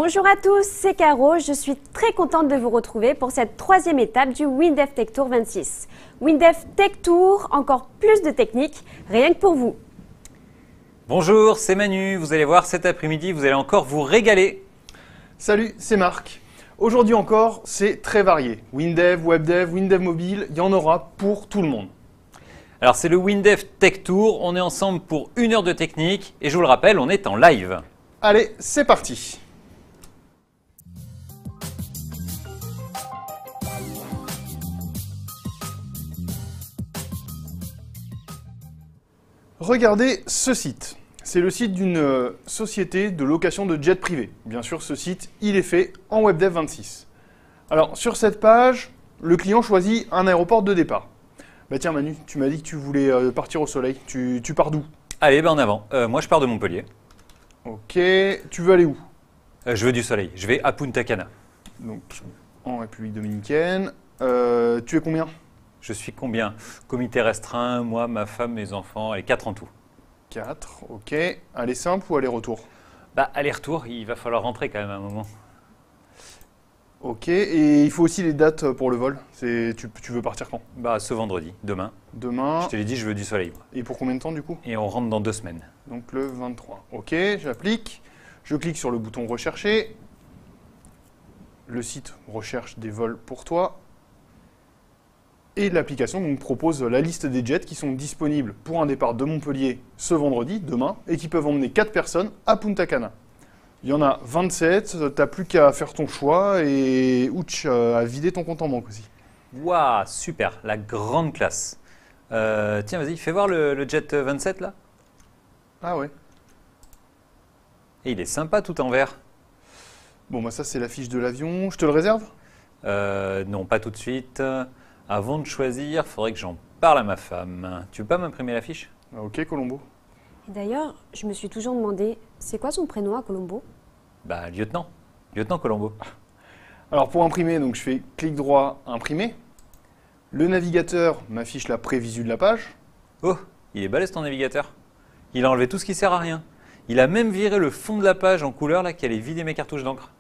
Bonjour à tous, c'est Caro. Je suis très contente de vous retrouver pour cette troisième étape du WinDev Tech Tour 26. WinDev Tech Tour, encore plus de techniques, rien que pour vous. Bonjour, c'est Manu. Vous allez voir, cet après-midi, vous allez encore vous régaler. Salut, c'est Marc. Aujourd'hui encore, c'est très varié. WinDev, WebDev, WinDev Mobile, il y en aura pour tout le monde. Alors, c'est le WinDev Tech Tour. On est ensemble pour 1 heure de technique. Et je vous le rappelle, on est en live. Allez, c'est parti. Regardez ce site. C'est le site d'une société de location de jets privés. Bien sûr, ce site, il est fait en WebDev 26. Alors, sur cette page, le client choisit un aéroport de départ. Bah tiens Manu, tu m'as dit que tu voulais partir au soleil. Tu pars d'où? Allez, en avant. Moi, je pars de Montpellier. Ok, tu veux aller où? Je veux du soleil. Je vais à Punta Cana. Donc, en République dominicaine. Tu es combien? Je suis combien? Comité restreint, moi, ma femme, mes enfants, et 4 en tout. 4, ok. Aller simple ou aller-retour? Bah, aller-retour, il va falloir rentrer quand même à un moment. Ok, et il faut aussi les dates pour le vol. Tu veux partir quand? Bah, ce vendredi, demain. Demain. Je te l'ai dit, je veux du soleil. Moi. Et pour combien de temps du coup? Et on rentre dans 2 semaines. Donc le 23. Ok, j'applique. Je clique sur le bouton rechercher. Le site recherche des vols pour toi. Et l'application nous propose la liste des jets qui sont disponibles pour un départ de Montpellier ce vendredi, demain, et qui peuvent emmener 4 personnes à Punta Cana. Il y en a 27, tu n'as plus qu'à faire ton choix et ouch, à vider ton compte en banque aussi. Waouh, super, la grande classe. Tiens, vas-y, fais voir le jet 27 là. Ah ouais. Et il est sympa tout en vert. Bon, bah ça c'est la fiche de l'avion. Je te le réserve? Non, pas tout de suite. Avant de choisir, il faudrait que j'en parle à ma femme. Tu veux pas m'imprimer la fiche? Ok, Colombo. Et d'ailleurs, je me suis toujours demandé, c'est quoi son prénom à Colombo? Bah, lieutenant. Lieutenant Colombo. Alors pour imprimer, donc je fais clic droit, imprimer. Le navigateur m'affiche la prévisu de la page. Oh, il est balèze ton navigateur. Il a enlevé tout ce qui sert à rien. Il a même viré le fond de la page en couleur là qui allait vider mes cartouches d'encre.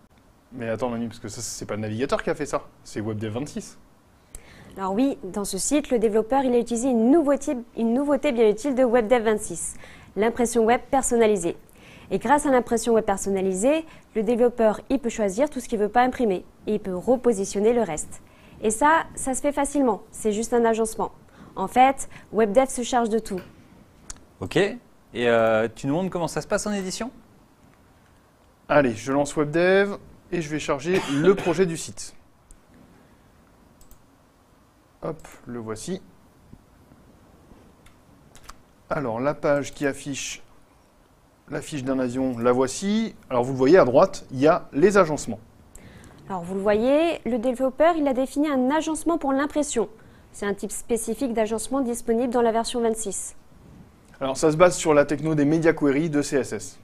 Mais attends Manu, parce que ça c'est pas le navigateur qui a fait ça, c'est WebDev 26. Alors oui, dans ce site, le développeur il a utilisé une nouveauté bien utile de WebDev 26, l'impression web personnalisée. Et grâce à l'impression web personnalisée, le développeur il peut choisir tout ce qu'il ne veut pas imprimer et il peut repositionner le reste. Et ça se fait facilement, c'est juste un agencement. En fait, WebDev se charge de tout. Ok, et tu nous montres comment ça se passe en édition? Allez, je lance WebDev et je vais charger le projet du site. Hop, le voici. Alors, la page qui affiche la fiche d'un avion, la voici. Alors, vous le voyez à droite, il y a les agencements. Alors vous le voyez, le développeur il a défini un agencement pour l'impression. C'est un type spécifique d'agencement disponible dans la version 26. Alors, ça se base sur la techno des Media Query de CSS.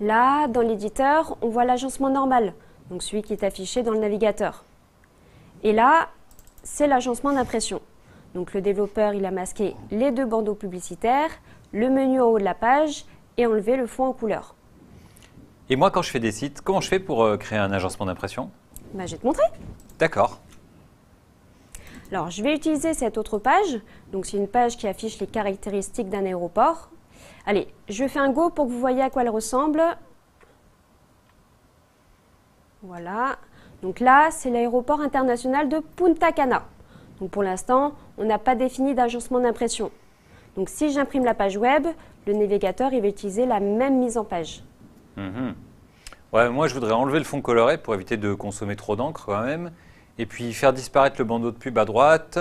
Là, dans l'éditeur, on voit l'agencement normal, donc celui qui est affiché dans le navigateur. Et là, c'est l'agencement d'impression. Donc le développeur il a masqué les 2 bandeaux publicitaires, le menu en haut de la page et enlevé le fond en couleur. Et moi, quand je fais des sites, comment je fais pour créer un agencement d'impression? Bah, je vais te montrer. D'accord. Alors, je vais utiliser cette autre page. Donc, c'est une page qui affiche les caractéristiques d'un aéroport. Allez, je fais un go pour que vous voyez à quoi elle ressemble. Voilà. Donc là, c'est l'aéroport international de Punta Cana. Donc, pour l'instant, on n'a pas défini d'agencement d'impression. Donc, si j'imprime la page web, le navigateur il va utiliser la même mise en page. Ouais, moi, je voudrais enlever le fond coloré pour éviter de consommer trop d'encre quand même. Et puis faire disparaître le bandeau de pub à droite,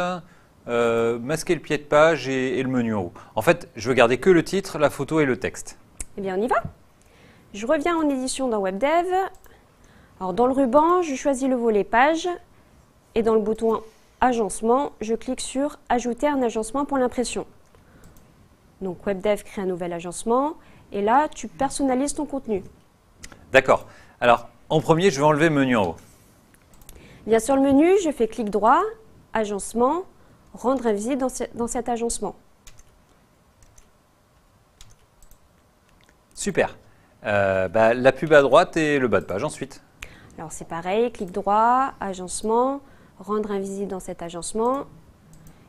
masquer le pied de page et le menu en haut. En fait, je veux garder que le titre, la photo et le texte. Eh bien, on y va. Je reviens en édition dans WebDev. Alors, dans le ruban, je choisis le volet page. Et dans le bouton agencement, je clique sur ajouter un agencement pour l'impression. Donc, WebDev crée un nouvel agencement. Et là, tu personnalises ton contenu. D'accord. Alors, en premier, je vais enlever le menu en haut. Bien sur le menu, je fais clic droit, agencement, rendre invisible dans cet agencement. Super. La pub à droite et le bas de page ensuite. Alors c'est pareil, clic droit, agencement, rendre invisible dans cet agencement.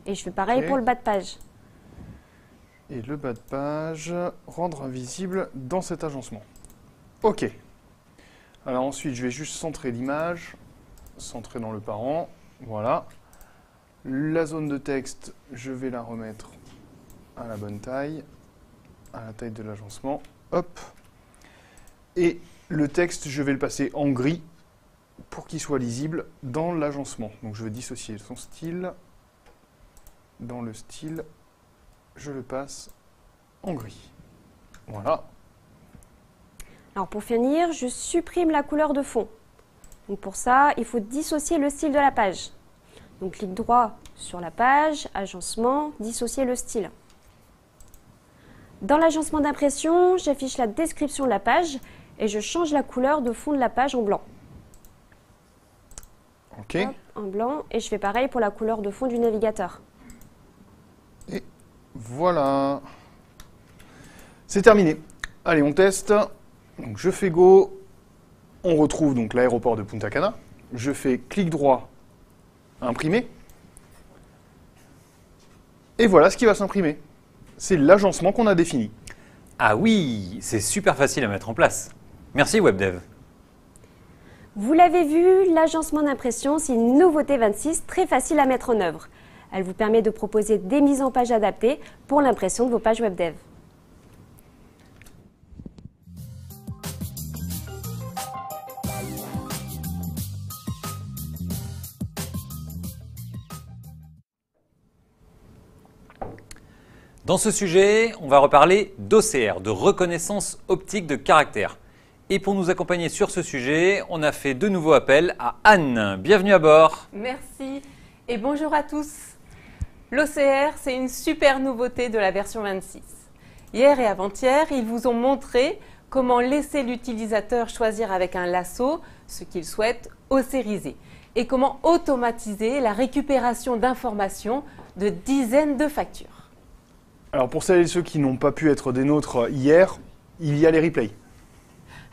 Et je fais pareil pour le bas de page. Et le bas de page, rendre invisible dans cet agencement. OK. Alors ensuite, je vais juste centrer l'image, centrer dans le parent. Voilà. La zone de texte, je vais la remettre à la bonne taille, à la taille de l'agencement. Hop. Et le texte, je vais le passer en gris pour qu'il soit lisible dans l'agencement. Donc je vais dissocier son style. Dans le style, je le passe en gris. Voilà. Alors pour finir, je supprime la couleur de fond. Donc pour ça, il faut dissocier le style de la page. Donc clic droit sur la page, agencement, dissocier le style. Dans l'agencement d'impression, j'affiche la description de la page et je change la couleur de fond de la page en blanc. OK. Hop, en blanc, et je fais pareil pour la couleur de fond du navigateur. Et voilà. C'est terminé. Allez, on teste. Donc je fais Go. On retrouve donc l'aéroport de Punta Cana. Je fais clic droit, imprimer. Et voilà ce qui va s'imprimer. C'est l'agencement qu'on a défini. Ah oui, c'est super facile à mettre en place. Merci WebDev. Vous l'avez vu, l'agencement d'impression, c'est une nouveauté 26 très facile à mettre en œuvre. Elle vous permet de proposer des mises en page adaptées pour l'impression de vos pages WebDev. Dans ce sujet, on va reparler d'OCR, de reconnaissance optique de caractère. Et pour nous accompagner sur ce sujet, on a fait de nouveaux appels à Anne. Bienvenue à bord. Merci et bonjour à tous. L'OCR, c'est une super nouveauté de la version 26. Hier et avant-hier, ils vous ont montré comment laisser l'utilisateur choisir avec un lasso ce qu'il souhaite OCRiser et comment automatiser la récupération d'informations de dizaines de factures. Alors pour celles et ceux qui n'ont pas pu être des nôtres hier, il y a les replays.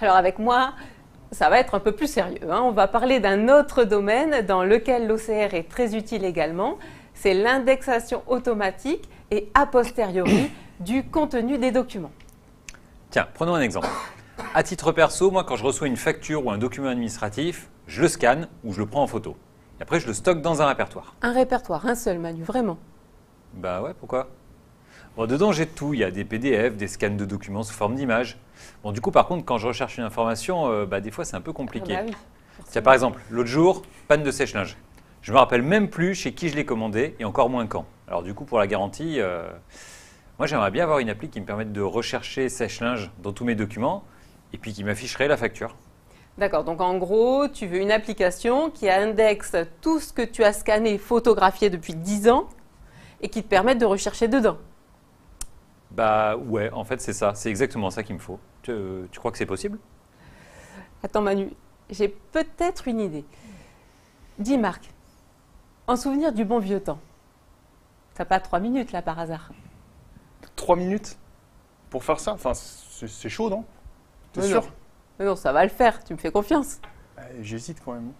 Alors avec moi, ça va être un peu plus sérieux, hein. On va parler d'un autre domaine dans lequel l'OCR est très utile également. C'est l'indexation automatique et a posteriori du contenu des documents. Tiens, prenons un exemple. À titre perso, moi quand je reçois une facture ou un document administratif, je le scanne ou je le prends en photo. Et après je le stocke dans un répertoire. Un répertoire, un seul, Manu, vraiment. Bah ouais, pourquoi? Bon, dedans j'ai tout, il y a des PDF, des scans de documents sous forme d'images. Bon, du coup par contre quand je recherche une information, des fois c'est un peu compliqué. Ah bah oui, Tiens, par exemple, l'autre jour, panne de sèche-linge. Je me rappelle même plus chez qui je l'ai commandé et encore moins quand. Alors du coup pour la garantie, moi j'aimerais bien avoir une appli qui me permette de rechercher sèche-linge dans tous mes documents et puis qui m'afficherait la facture. D'accord, donc en gros, tu veux une application qui indexe tout ce que tu as scanné, photographié depuis 10 ans et qui te permette de rechercher dedans. Bah ouais, en fait c'est ça, c'est exactement ça qu'il me faut. Tu crois que c'est possible? Attends Manu, j'ai peut-être une idée. Dis Marc, en souvenir du bon vieux temps, t'as pas 3 minutes là par hasard? 3 minutes pour faire ça? Enfin, c'est chaud, non? T'es Mais sûr? non. Mais non, ça va le faire, tu me fais confiance. J'hésite quand même.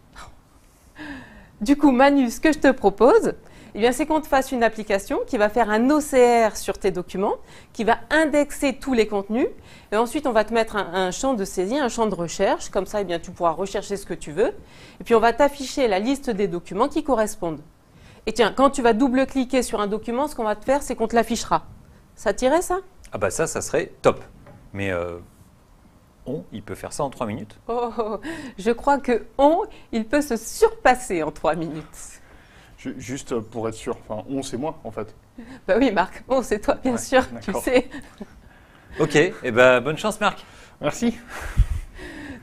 Du coup, Manu, ce que je te propose, eh bien, c'est qu'on te fasse une application qui va faire un OCR sur tes documents, qui va indexer tous les contenus. Et ensuite, on va te mettre un champ de saisie, un champ de recherche. Comme ça, eh bien, tu pourras rechercher ce que tu veux. Et puis, on va t'afficher la liste des documents qui correspondent. Et tiens, quand tu vas double-cliquer sur un document, ce qu'on va te faire, c'est qu'on te l'affichera. Ça t'irait, ça? Ah bah ça serait top. Mais il peut faire ça en 3 minutes? Oh, je crois que il peut se surpasser en 3 minutes. Juste pour être sûr, enfin, c'est moi en fait. Bah oui, Marc, c'est toi, bien Ouais, sûr, tu d'accord. sais. Ok, et ben bonne chance Marc. Merci.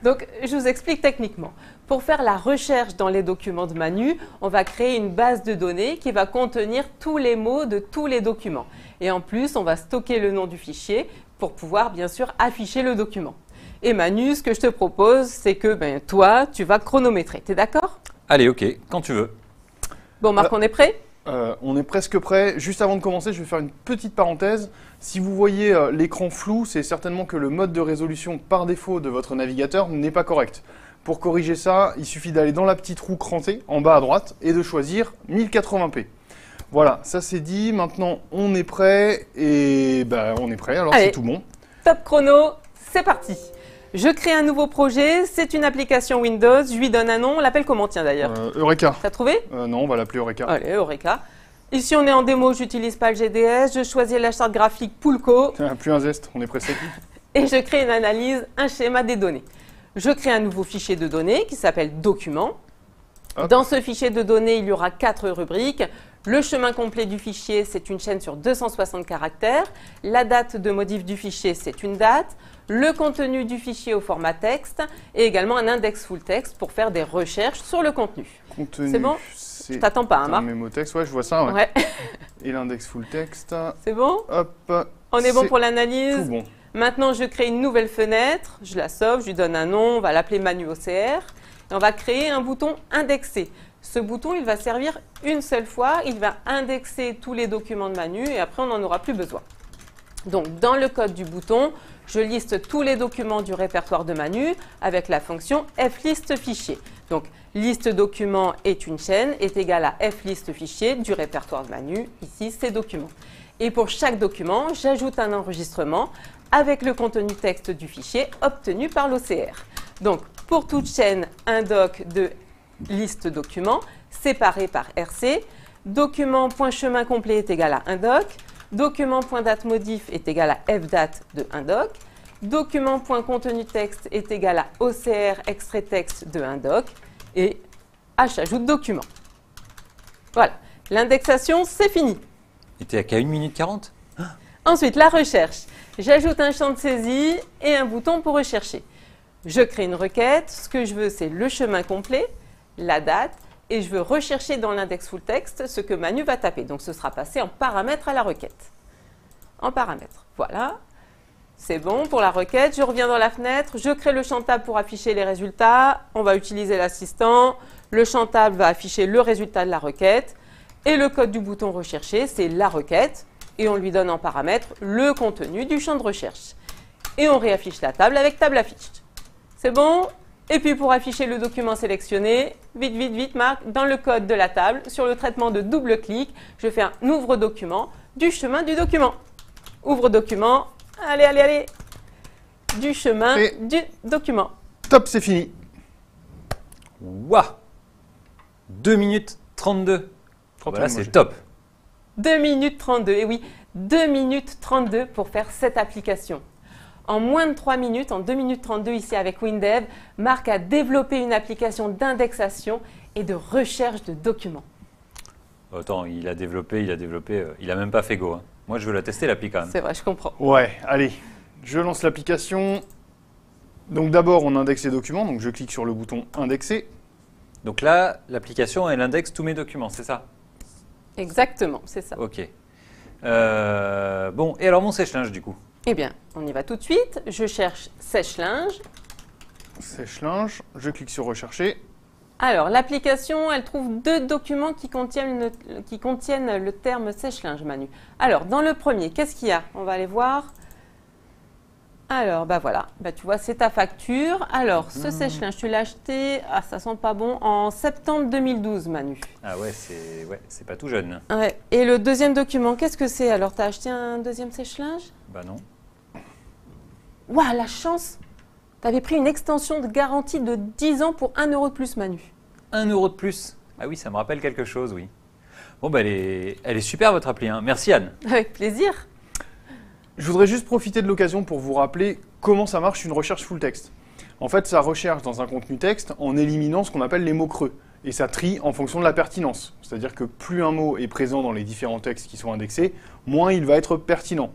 Donc, je vous explique techniquement. Pour faire la recherche dans les documents de Manu, on va créer une base de données qui va contenir tous les mots de tous les documents. Et en plus, on va stocker le nom du fichier pour pouvoir, bien sûr, afficher le document. Et Manu, ce que je te propose, c'est que toi, tu vas chronométrer. T'es d'accord? Allez, ok, quand tu veux. Bon, Marc, on est prêt? On est presque prêt. Juste avant de commencer, je vais faire une petite parenthèse. Si vous voyez l'écran flou, c'est certainement que le mode de résolution par défaut de votre navigateur n'est pas correct. Pour corriger ça, il suffit d'aller dans la petite roue crantée, en bas à droite, et de choisir 1080p. Voilà, ça c'est dit. Maintenant, on est prêt. Et ben, on est prêt, alors Allez. c'est tout bon. Top chrono, c'est parti. Je crée un nouveau projet, c'est une application Windows, je lui donne un nom, on l'appelle comment tiens d'ailleurs Eureka. T'as trouvé? Non, on va l'appeler Eureka. Allez, Eureka. Ici on est en démo, j'utilise pas le GDS, je choisis la charte graphique Poulco Plus un zeste, on est pressé. et je crée une analyse, un schéma des données. Je crée un nouveau fichier de données qui s'appelle document. Hop. Dans ce fichier de données, il y aura 4 rubriques. Le chemin complet du fichier, c'est une chaîne sur 260 caractères. La date de modif du fichier, c'est une date. Le contenu du fichier au format texte et également un index full text pour faire des recherches sur le contenu. Contenu. C'est bon? Je t'attends pas, hein, un Marc? mémotext, ouais, je vois ça. Ouais. Ouais. Et l'index full text. C'est bon? Hop. On est bon c'est pour Tout l'analyse. bon. Maintenant, je crée une nouvelle fenêtre. Je la sauve, je lui donne un nom. On va l'appeler Manu OCR. Et on va créer un bouton indexé. Ce bouton, il va servir une seule fois. Il va indexer tous les documents de Manu et après, on n'en aura plus besoin. Donc, dans le code du bouton, je liste tous les documents du répertoire de Manu avec la fonction flist fichier. Donc, liste documents est une chaîne, est égale à flist fichier du répertoire de Manu. Ici, c'est documents. Et pour chaque document, j'ajoute un enregistrement avec le contenu texte du fichier obtenu par l'OCR. Donc, pour toute chaîne, un doc de liste documents séparé par RC. Document.chemin complet est égal à un doc. Document.date modif est égal à fdate de un doc. Document.contenu texte est égal à OCR extrait texte de un doc. Et ajoute document. Voilà, l'indexation, c'est fini. Et t'es qu'à 1 minute 40? Ensuite, la recherche. J'ajoute un champ de saisie et un bouton pour rechercher. Je crée une requête. Ce que je veux, c'est le chemin complet, la date, et je veux rechercher dans l'index full text ce que Manu va taper. Donc, ce sera passé en paramètre à la requête. En paramètre. Voilà. C'est bon pour la requête. Je reviens dans la fenêtre. Je crée le champ table pour afficher les résultats. On va utiliser l'assistant. Le champ table va afficher le résultat de la requête. Et le code du bouton rechercher, c'est la requête. Et on lui donne en paramètre le contenu du champ de recherche. Et on réaffiche la table avec table affiche. C'est bon? Et puis pour afficher le document sélectionné, vite, vite, vite, Marc, dans le code de la table, sur le traitement de double clic, je fais un ouvre document du chemin du document. Ouvre document, allez, allez, allez, du chemin Et du document. top, c'est fini. Waouh! 2 minutes 32. Voilà, moi, c'est j'ai- top. 2 minutes 32, et oui, 2 minutes 32 pour faire cette application. En moins de 3 minutes, en 2 minutes 32 ici avec WinDev, Marc a développé une application d'indexation et de recherche de documents. Attends, il a développé, il a même pas fait go. Hein. Moi, je veux la tester, l'appli quand même. C'est vrai, je comprends. Ouais, allez, je lance l'application. Donc d'abord, on indexe les documents. Donc je clique sur le bouton indexer. Donc là, l'application, elle indexe tous mes documents, c'est ça? Exactement, c'est ça. Ok. Bon, et alors mon sèche-linge, du coup? Eh bien, on y va tout de suite. Je cherche sèche-linge. Sèche-linge. Je clique sur rechercher. Alors, l'application, elle trouve 2 documents qui contiennent le terme sèche-linge, Manu. Alors, dans le premier, qu'est-ce qu'il y a? On va aller voir. Alors, bah voilà, bah, tu vois, c'est ta facture. Alors, ce sèche-linge, tu l'as acheté, ça sent pas bon, en septembre 2012, Manu. Ah ouais, c'est pas tout jeune. Ouais. Et le deuxième document, qu'est-ce que c'est? Alors, tu as acheté un deuxième sèche-linge? Bah non. Waouh, la chance! Tu avais pris une extension de garantie de 10 ans pour 1 euro de plus, Manu. 1 euro de plus. Ah oui, ça me rappelle quelque chose, oui. Bon, bah elle est super, votre appli. Hein. Merci, Anne. Avec plaisir. Je voudrais juste profiter de l'occasion pour vous rappeler comment ça marche une recherche full text. En fait, ça recherche dans un contenu texte en éliminant ce qu'on appelle les mots creux. Et ça trie en fonction de la pertinence. C'est-à-dire que plus un mot est présent dans les différents textes qui sont indexés, moins il va être pertinent.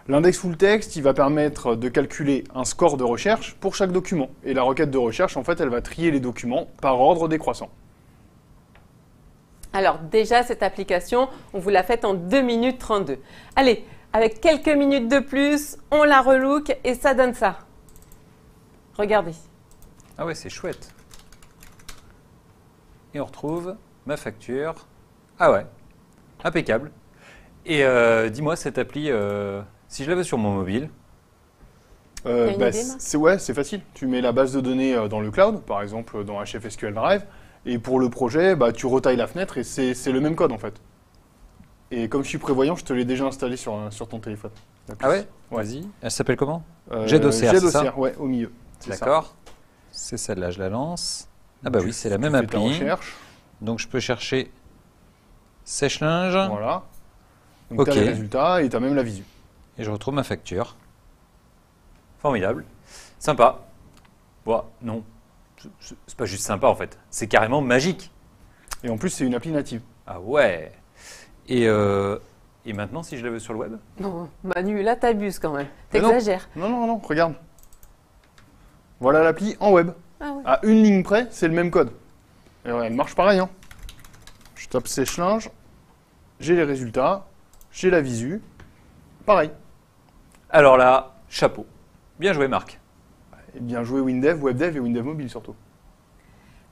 L'index full text, il va permettre de calculer un score de recherche pour chaque document. Et la requête de recherche, en fait, elle va trier les documents par ordre décroissant. Alors déjà, cette application, on vous l'a faite en 2 minutes 32. Allez, avec quelques minutes de plus, on la relook et ça donne ça. Regardez. Ah ouais, c'est chouette. Et on retrouve ma facture. Ah ouais, Impeccable. Et dis-moi, cette appli, si je la veux sur mon mobile, T'as une idée, Marc c'est facile. Tu mets la base de données dans le cloud, par exemple dans HFSQL Drive, et pour le projet, tu retailles la fenêtre et c'est le même code en fait. Et comme je suis prévoyant, je te l'ai déjà installé sur ton téléphone. ah ouais, Ouais. Vas-y. Elle s'appelle comment? Jet-d'OCR, c'est ça? ouais, au milieu. C'est ça. D'accord. C'est celle-là, je la lance. Ah bah oui, c'est la même Tu fais ta appli. recherche, Donc je peux chercher sèche-linge voilà. Donc Ok. tu as les résultats et tu as même la visu. et je retrouve ma facture. Formidable. Sympa. Bon, non, c'est pas juste sympa en fait. C'est carrément magique. Et en plus, c'est une appli native. Ah ouais. Et maintenant, si je la veux sur le web? Non, Manu, là, t'abuses quand même. Mais non. T'exagères. Non, regarde. Voilà l'appli en web. Ah ouais. À une ligne près, c'est le même code. Et ouais, elle marche pareil. Hein. Je tape sèche-linge, j'ai les résultats, j'ai la visu. Pareil. Alors là, chapeau. Bien joué, Marc. Et bien joué WinDev, WebDev et WinDev Mobile surtout.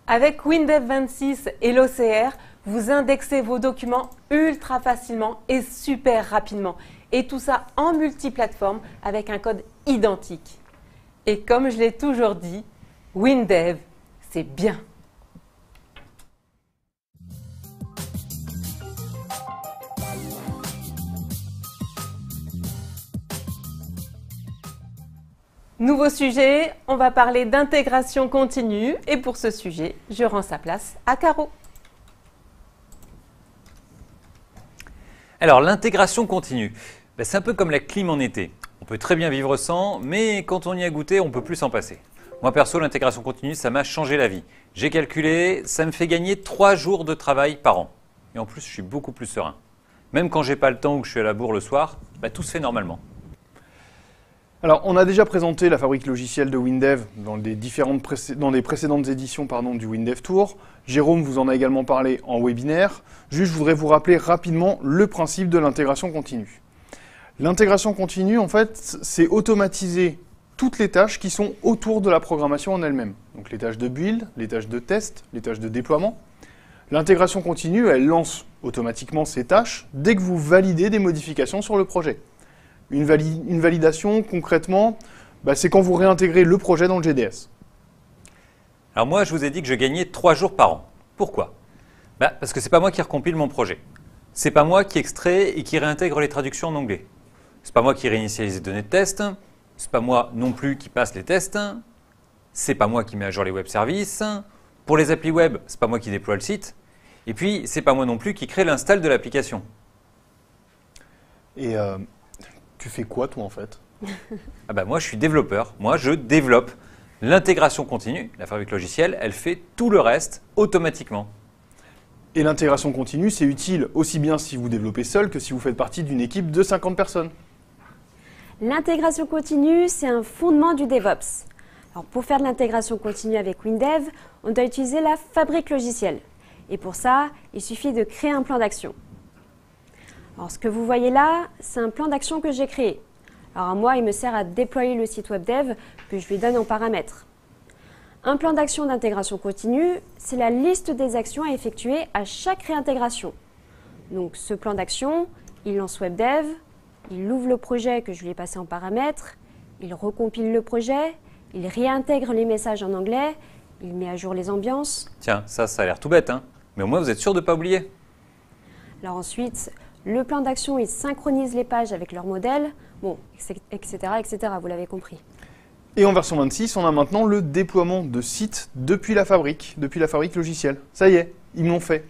Avec WinDev 26 et l'OCR, vous indexez vos documents ultra facilement et super rapidement. Et tout ça en multiplateforme avec un code identique. Et comme je l'ai toujours dit, WinDev, c'est bien. Nouveau sujet, on va parler d'intégration continue et pour ce sujet, je rends sa place à Caro. Alors, l'intégration continue. C'est un peu comme la clim en été. On peut très bien vivre sans, mais quand on y a goûté, on peut plus s'en passer. Moi, perso, l'intégration continue, ça m'a changé la vie. J'ai calculé, ça me fait gagner 3 jours de travail par an. Et en plus, je suis beaucoup plus serein. Même quand j'ai pas le temps ou que je suis à la bourre le soir, tout se fait normalement. Alors, on a déjà présenté la fabrique logicielle de WinDev dans les précédentes éditions du WinDev Tour. Jérôme vous en a également parlé en webinaire. Juste, je voudrais vous rappeler rapidement le principe de l'intégration continue. L'intégration continue, en fait, c'est automatiser toutes les tâches qui sont autour de la programmation en elle-même. Donc les tâches de build, les tâches de test, les tâches de déploiement. L'intégration continue, elle lance automatiquement ces tâches dès que vous validez des modifications sur le projet. Une validation, concrètement, c'est quand vous réintégrez le projet dans le GDS. Alors moi, je vous ai dit que je gagnais 3 jours par an. Pourquoi? Parce que c'est pas moi qui recompile mon projet. C'est pas moi qui extrait et qui réintègre les traductions en anglais. C'est pas moi qui réinitialise les données de test. C'est pas moi non plus qui passe les tests. C'est pas moi qui met à jour les web services. Pour les applis web, c'est pas moi qui déploie le site. Et puis, c'est pas moi non plus qui crée l'install de l'application. Et tu fais quoi, toi, en fait? Moi, je suis développeur. Moi, je développe. L'intégration continue, la fabrique logicielle, elle fait tout le reste automatiquement. Et l'intégration continue, c'est utile aussi bien si vous développez seul que si vous faites partie d'une équipe de 50 personnes. L'intégration continue, c'est un fondement du DevOps. Alors, pour faire de l'intégration continue avec WinDev, on doit utiliser la fabrique logicielle. Et pour ça, il suffit de créer un plan d'action. Alors, ce que vous voyez là, c'est un plan d'action que j'ai créé. Alors, moi, il me sert à déployer le site WebDev que je lui donne en paramètres. Un plan d'action d'intégration continue, c'est la liste des actions à effectuer à chaque réintégration. Donc, ce plan d'action, il lance WebDev, il ouvre le projet que je lui ai passé en paramètres, il recompile le projet, il réintègre les messages en anglais, il met à jour les ambiances. Tiens, ça a l'air tout bête, hein? Mais au moins, vous êtes sûr de ne pas oublier. Alors ensuite, le plan d'action, il synchronise les pages avec leur modèle, etc., etc., vous l'avez compris. Et en version 26, on a maintenant le déploiement de sites depuis la fabrique logicielle. Ça y est, ils me l'ont fait.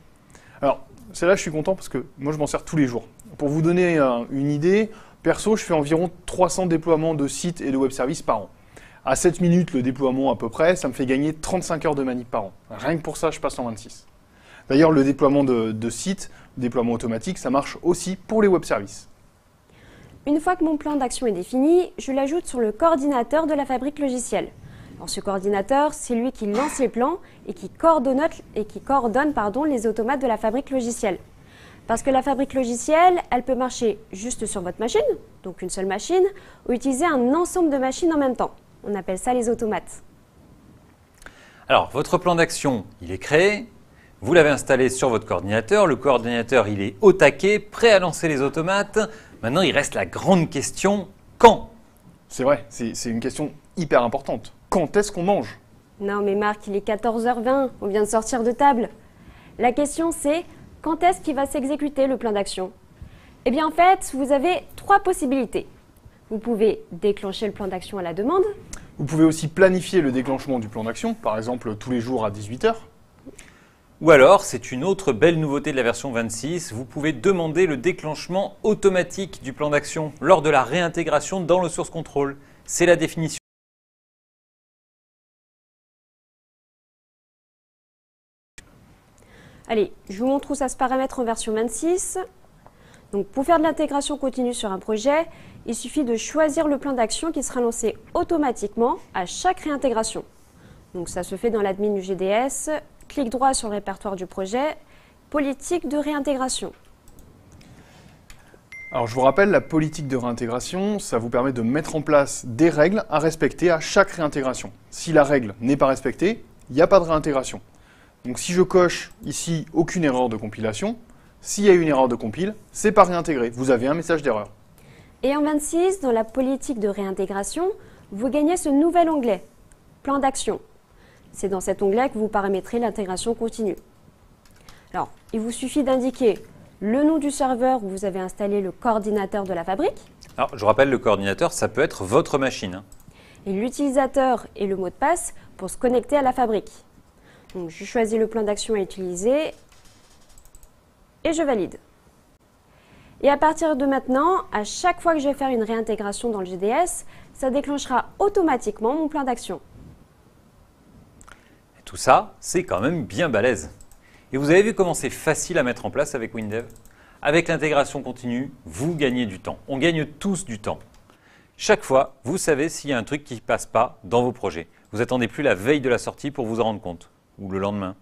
Alors, celle-là, je suis content parce que moi, je m'en sers tous les jours. Pour vous donner une idée, perso, je fais environ 300 déploiements de sites et de web services par an. À 7 minutes le déploiement à peu près, ça me fait gagner 35 heures de manip par an. Rien que pour ça, je passe en 26. D'ailleurs, le déploiement de sites, le déploiement automatique, ça marche aussi pour les web services. Une fois que mon plan d'action est défini, je l'ajoute sur le coordinateur de la fabrique logicielle. Alors, ce coordinateur, c'est lui qui lance les plans et qui coordonne les automates de la fabrique logicielle. Parce que la fabrique logicielle, elle peut marcher juste sur votre machine, donc une seule machine, ou utiliser un ensemble de machines en même temps. On appelle ça les automates. Alors, votre plan d'action, il est créé, Vous l'avez installé sur votre coordinateur. Le coordinateur, il est au taquet, prêt à lancer les automates. Maintenant, il reste la grande question, quand? C'est vrai, c'est une question hyper importante. Quand est-ce qu'on mange? Non mais Marc, il est 14h20, on vient de sortir de table. La question c'est, quand est-ce qu'il va s'exécuter le plan d'action? Eh bien en fait, vous avez 3 possibilités. Vous pouvez déclencher le plan d'action à la demande. Vous pouvez aussi planifier le déclenchement du plan d'action, par exemple tous les jours à 18h. Ou alors, c'est une autre belle nouveauté de la version 26, vous pouvez demander le déclenchement automatique du plan d'action lors de la réintégration dans le source control. C'est la définition. Allez, je vous montre où ça se paramètre en version 26. Donc pour faire de l'intégration continue sur un projet, il suffit de choisir le plan d'action qui sera lancé automatiquement à chaque réintégration. Donc ça se fait dans l'admin du GDS, clic droit sur le répertoire du projet, politique de réintégration. Alors je vous rappelle, la politique de réintégration, ça vous permet de mettre en place des règles à respecter à chaque réintégration. Si la règle n'est pas respectée, il n'y a pas de réintégration. Donc si je coche ici aucune erreur de compilation, s'il y a une erreur de compile, c'est pas réintégré. Vous avez un message d'erreur. Et en 26, dans la politique de réintégration, vous gagnez ce nouvel onglet, plan d'action. C'est dans cet onglet que vous paramétrez l'intégration continue. Alors, il vous suffit d'indiquer le nom du serveur où vous avez installé le coordinateur de la fabrique. Alors, je rappelle, le coordinateur, ça peut être votre machine. Et l'utilisateur et le mot de passe pour se connecter à la fabrique. Donc, je choisis le plan d'action à utiliser et je valide. Et à partir de maintenant, à chaque fois que je vais faire une réintégration dans le GDS, ça déclenchera automatiquement mon plan d'action. Tout ça, c'est quand même bien balèze. Et vous avez vu comment c'est facile à mettre en place avec WinDev? Avec l'intégration continue, vous gagnez du temps. On gagne tous du temps. Chaque fois, vous savez s'il y a un truc qui ne passe pas dans vos projets. Vous n'attendez plus la veille de la sortie pour vous en rendre compte, ou le lendemain.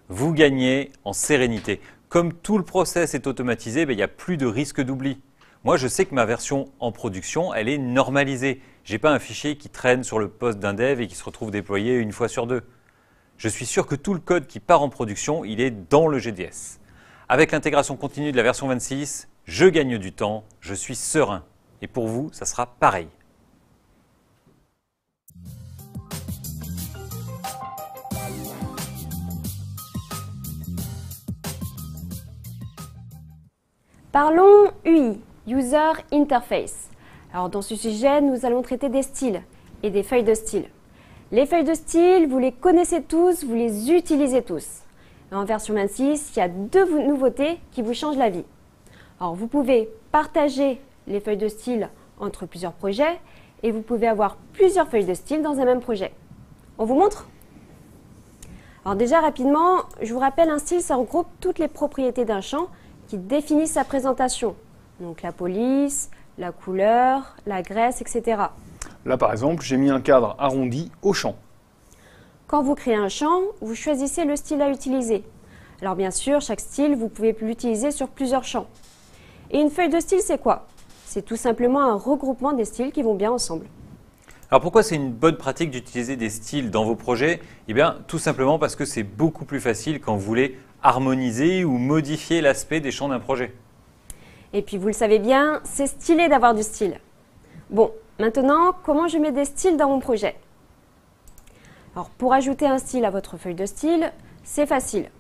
Vous gagnez en sérénité. Comme tout le process est automatisé, il n'y a plus de risque d'oubli. Moi, je sais que ma version en production, elle est normalisée. Je n'ai pas un fichier qui traîne sur le poste d'un dev et qui se retrouve déployé une fois sur 2. Je suis sûr que tout le code qui part en production, il est dans le GDS. Avec l'intégration continue de la version 26, je gagne du temps, je suis serein. Et pour vous, ça sera pareil. Parlons UI, User Interface. Alors dans ce sujet, nous allons traiter des styles et des feuilles de style. Les feuilles de style, vous les connaissez tous, vous les utilisez tous. En version 26, il y a 2 nouveautés qui vous changent la vie. Alors vous pouvez partager les feuilles de style entre plusieurs projets et vous pouvez avoir plusieurs feuilles de style dans un même projet. On vous montre? Alors déjà rapidement, je vous rappelle, un style, ça regroupe toutes les propriétés d'un champ qui définissent sa présentation. Donc la police, la couleur, la graisse, etc. Là par exemple, j'ai mis un cadre arrondi au champ. Quand vous créez un champ, vous choisissez le style à utiliser. Alors bien sûr, chaque style, vous pouvez l'utiliser sur plusieurs champs. Et une feuille de style, c'est quoi? C'est tout simplement un regroupement des styles qui vont bien ensemble. Alors pourquoi c'est une bonne pratique d'utiliser des styles dans vos projets? Eh bien, tout simplement parce que c'est beaucoup plus facile quand vous voulez harmoniser ou modifier l'aspect des champs d'un projet. Et puis vous le savez bien, c'est stylé d'avoir du style. Bon, maintenant, comment je mets des styles dans mon projet? Alors pour ajouter un style à votre feuille de style, c'est facile.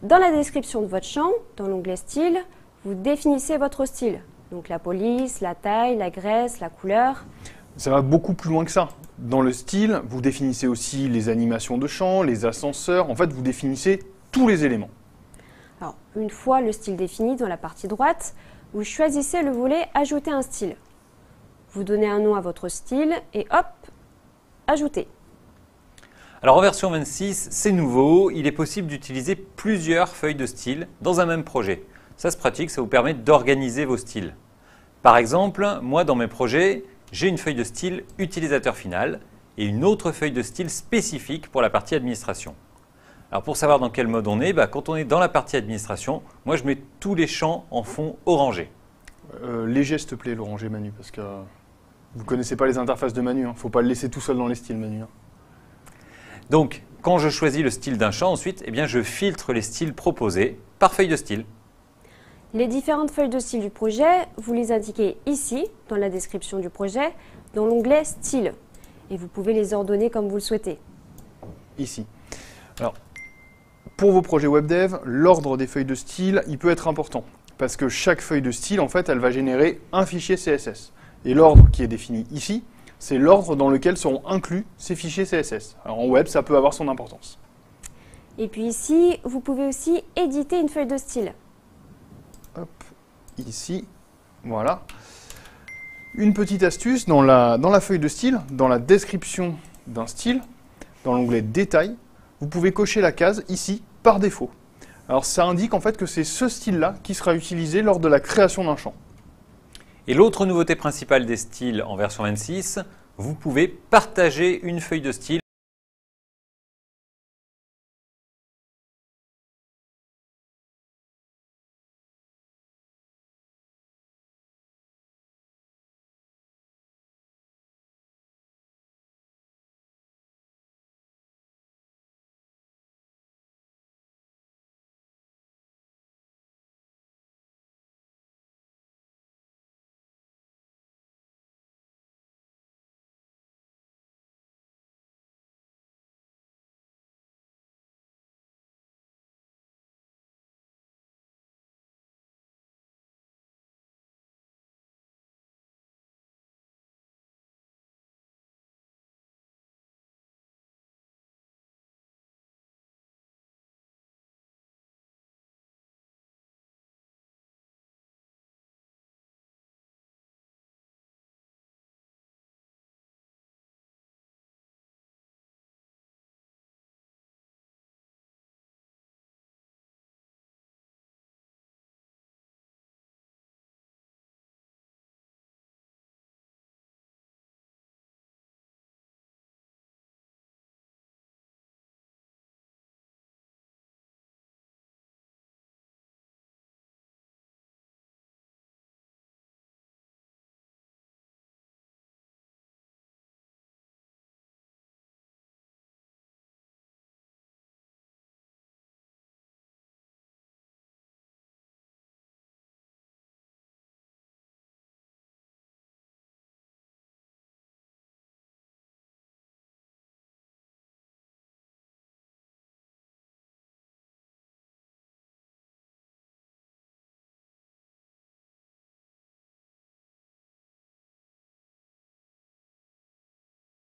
Dans la description de votre champ, dans l'onglet style, vous définissez votre style. Donc la police, la taille, la graisse, la couleur. Ça va beaucoup plus loin que ça. Dans le style, vous définissez aussi les animations de champ, les ascenseurs. En fait, vous définissez tous les éléments. Alors, une fois le style défini dans la partie droite, vous choisissez le volet « Ajouter un style ». Vous donnez un nom à votre style et hop, ajouter. Alors en version 26, c'est nouveau, il est possible d'utiliser plusieurs feuilles de style dans un même projet. Ça se pratique, ça vous permet d'organiser vos styles. Par exemple, moi dans mes projets, j'ai une feuille de style utilisateur final et une autre feuille de style spécifique pour la partie administration. Alors pour savoir dans quel mode on est, quand on est dans la partie administration, moi je mets tous les champs en fond orangé. Léger s'il te plaît l'orangé Manu, parce que vous ne connaissez pas les interfaces de Manu, il ne faut pas le laisser tout seul dans les styles Manu. Donc quand je choisis le style d'un champ, ensuite, eh bien, je filtre les styles proposés par feuille de style. Les différentes feuilles de style du projet, vous les indiquez ici, dans la description du projet, dans l'onglet Style. Et vous pouvez les ordonner comme vous le souhaitez. Ici. Alors, pour vos projets WebDev, l'ordre des feuilles de style, il peut être important. Parce que chaque feuille de style, en fait, elle va générer un fichier CSS. Et l'ordre qui est défini ici, c'est l'ordre dans lequel seront inclus ces fichiers CSS. Alors en web, ça peut avoir son importance. Et puis ici, vous pouvez aussi éditer une feuille de style. Hop, ici, voilà. Une petite astuce, dans la feuille de style, dans la description d'un style, dans l'onglet Détails, vous pouvez cocher la case ici, par défaut. Alors ça indique en fait que c'est ce style-là qui sera utilisé lors de la création d'un champ. Et l'autre nouveauté principale des styles en version 26, vous pouvez partager une feuille de style.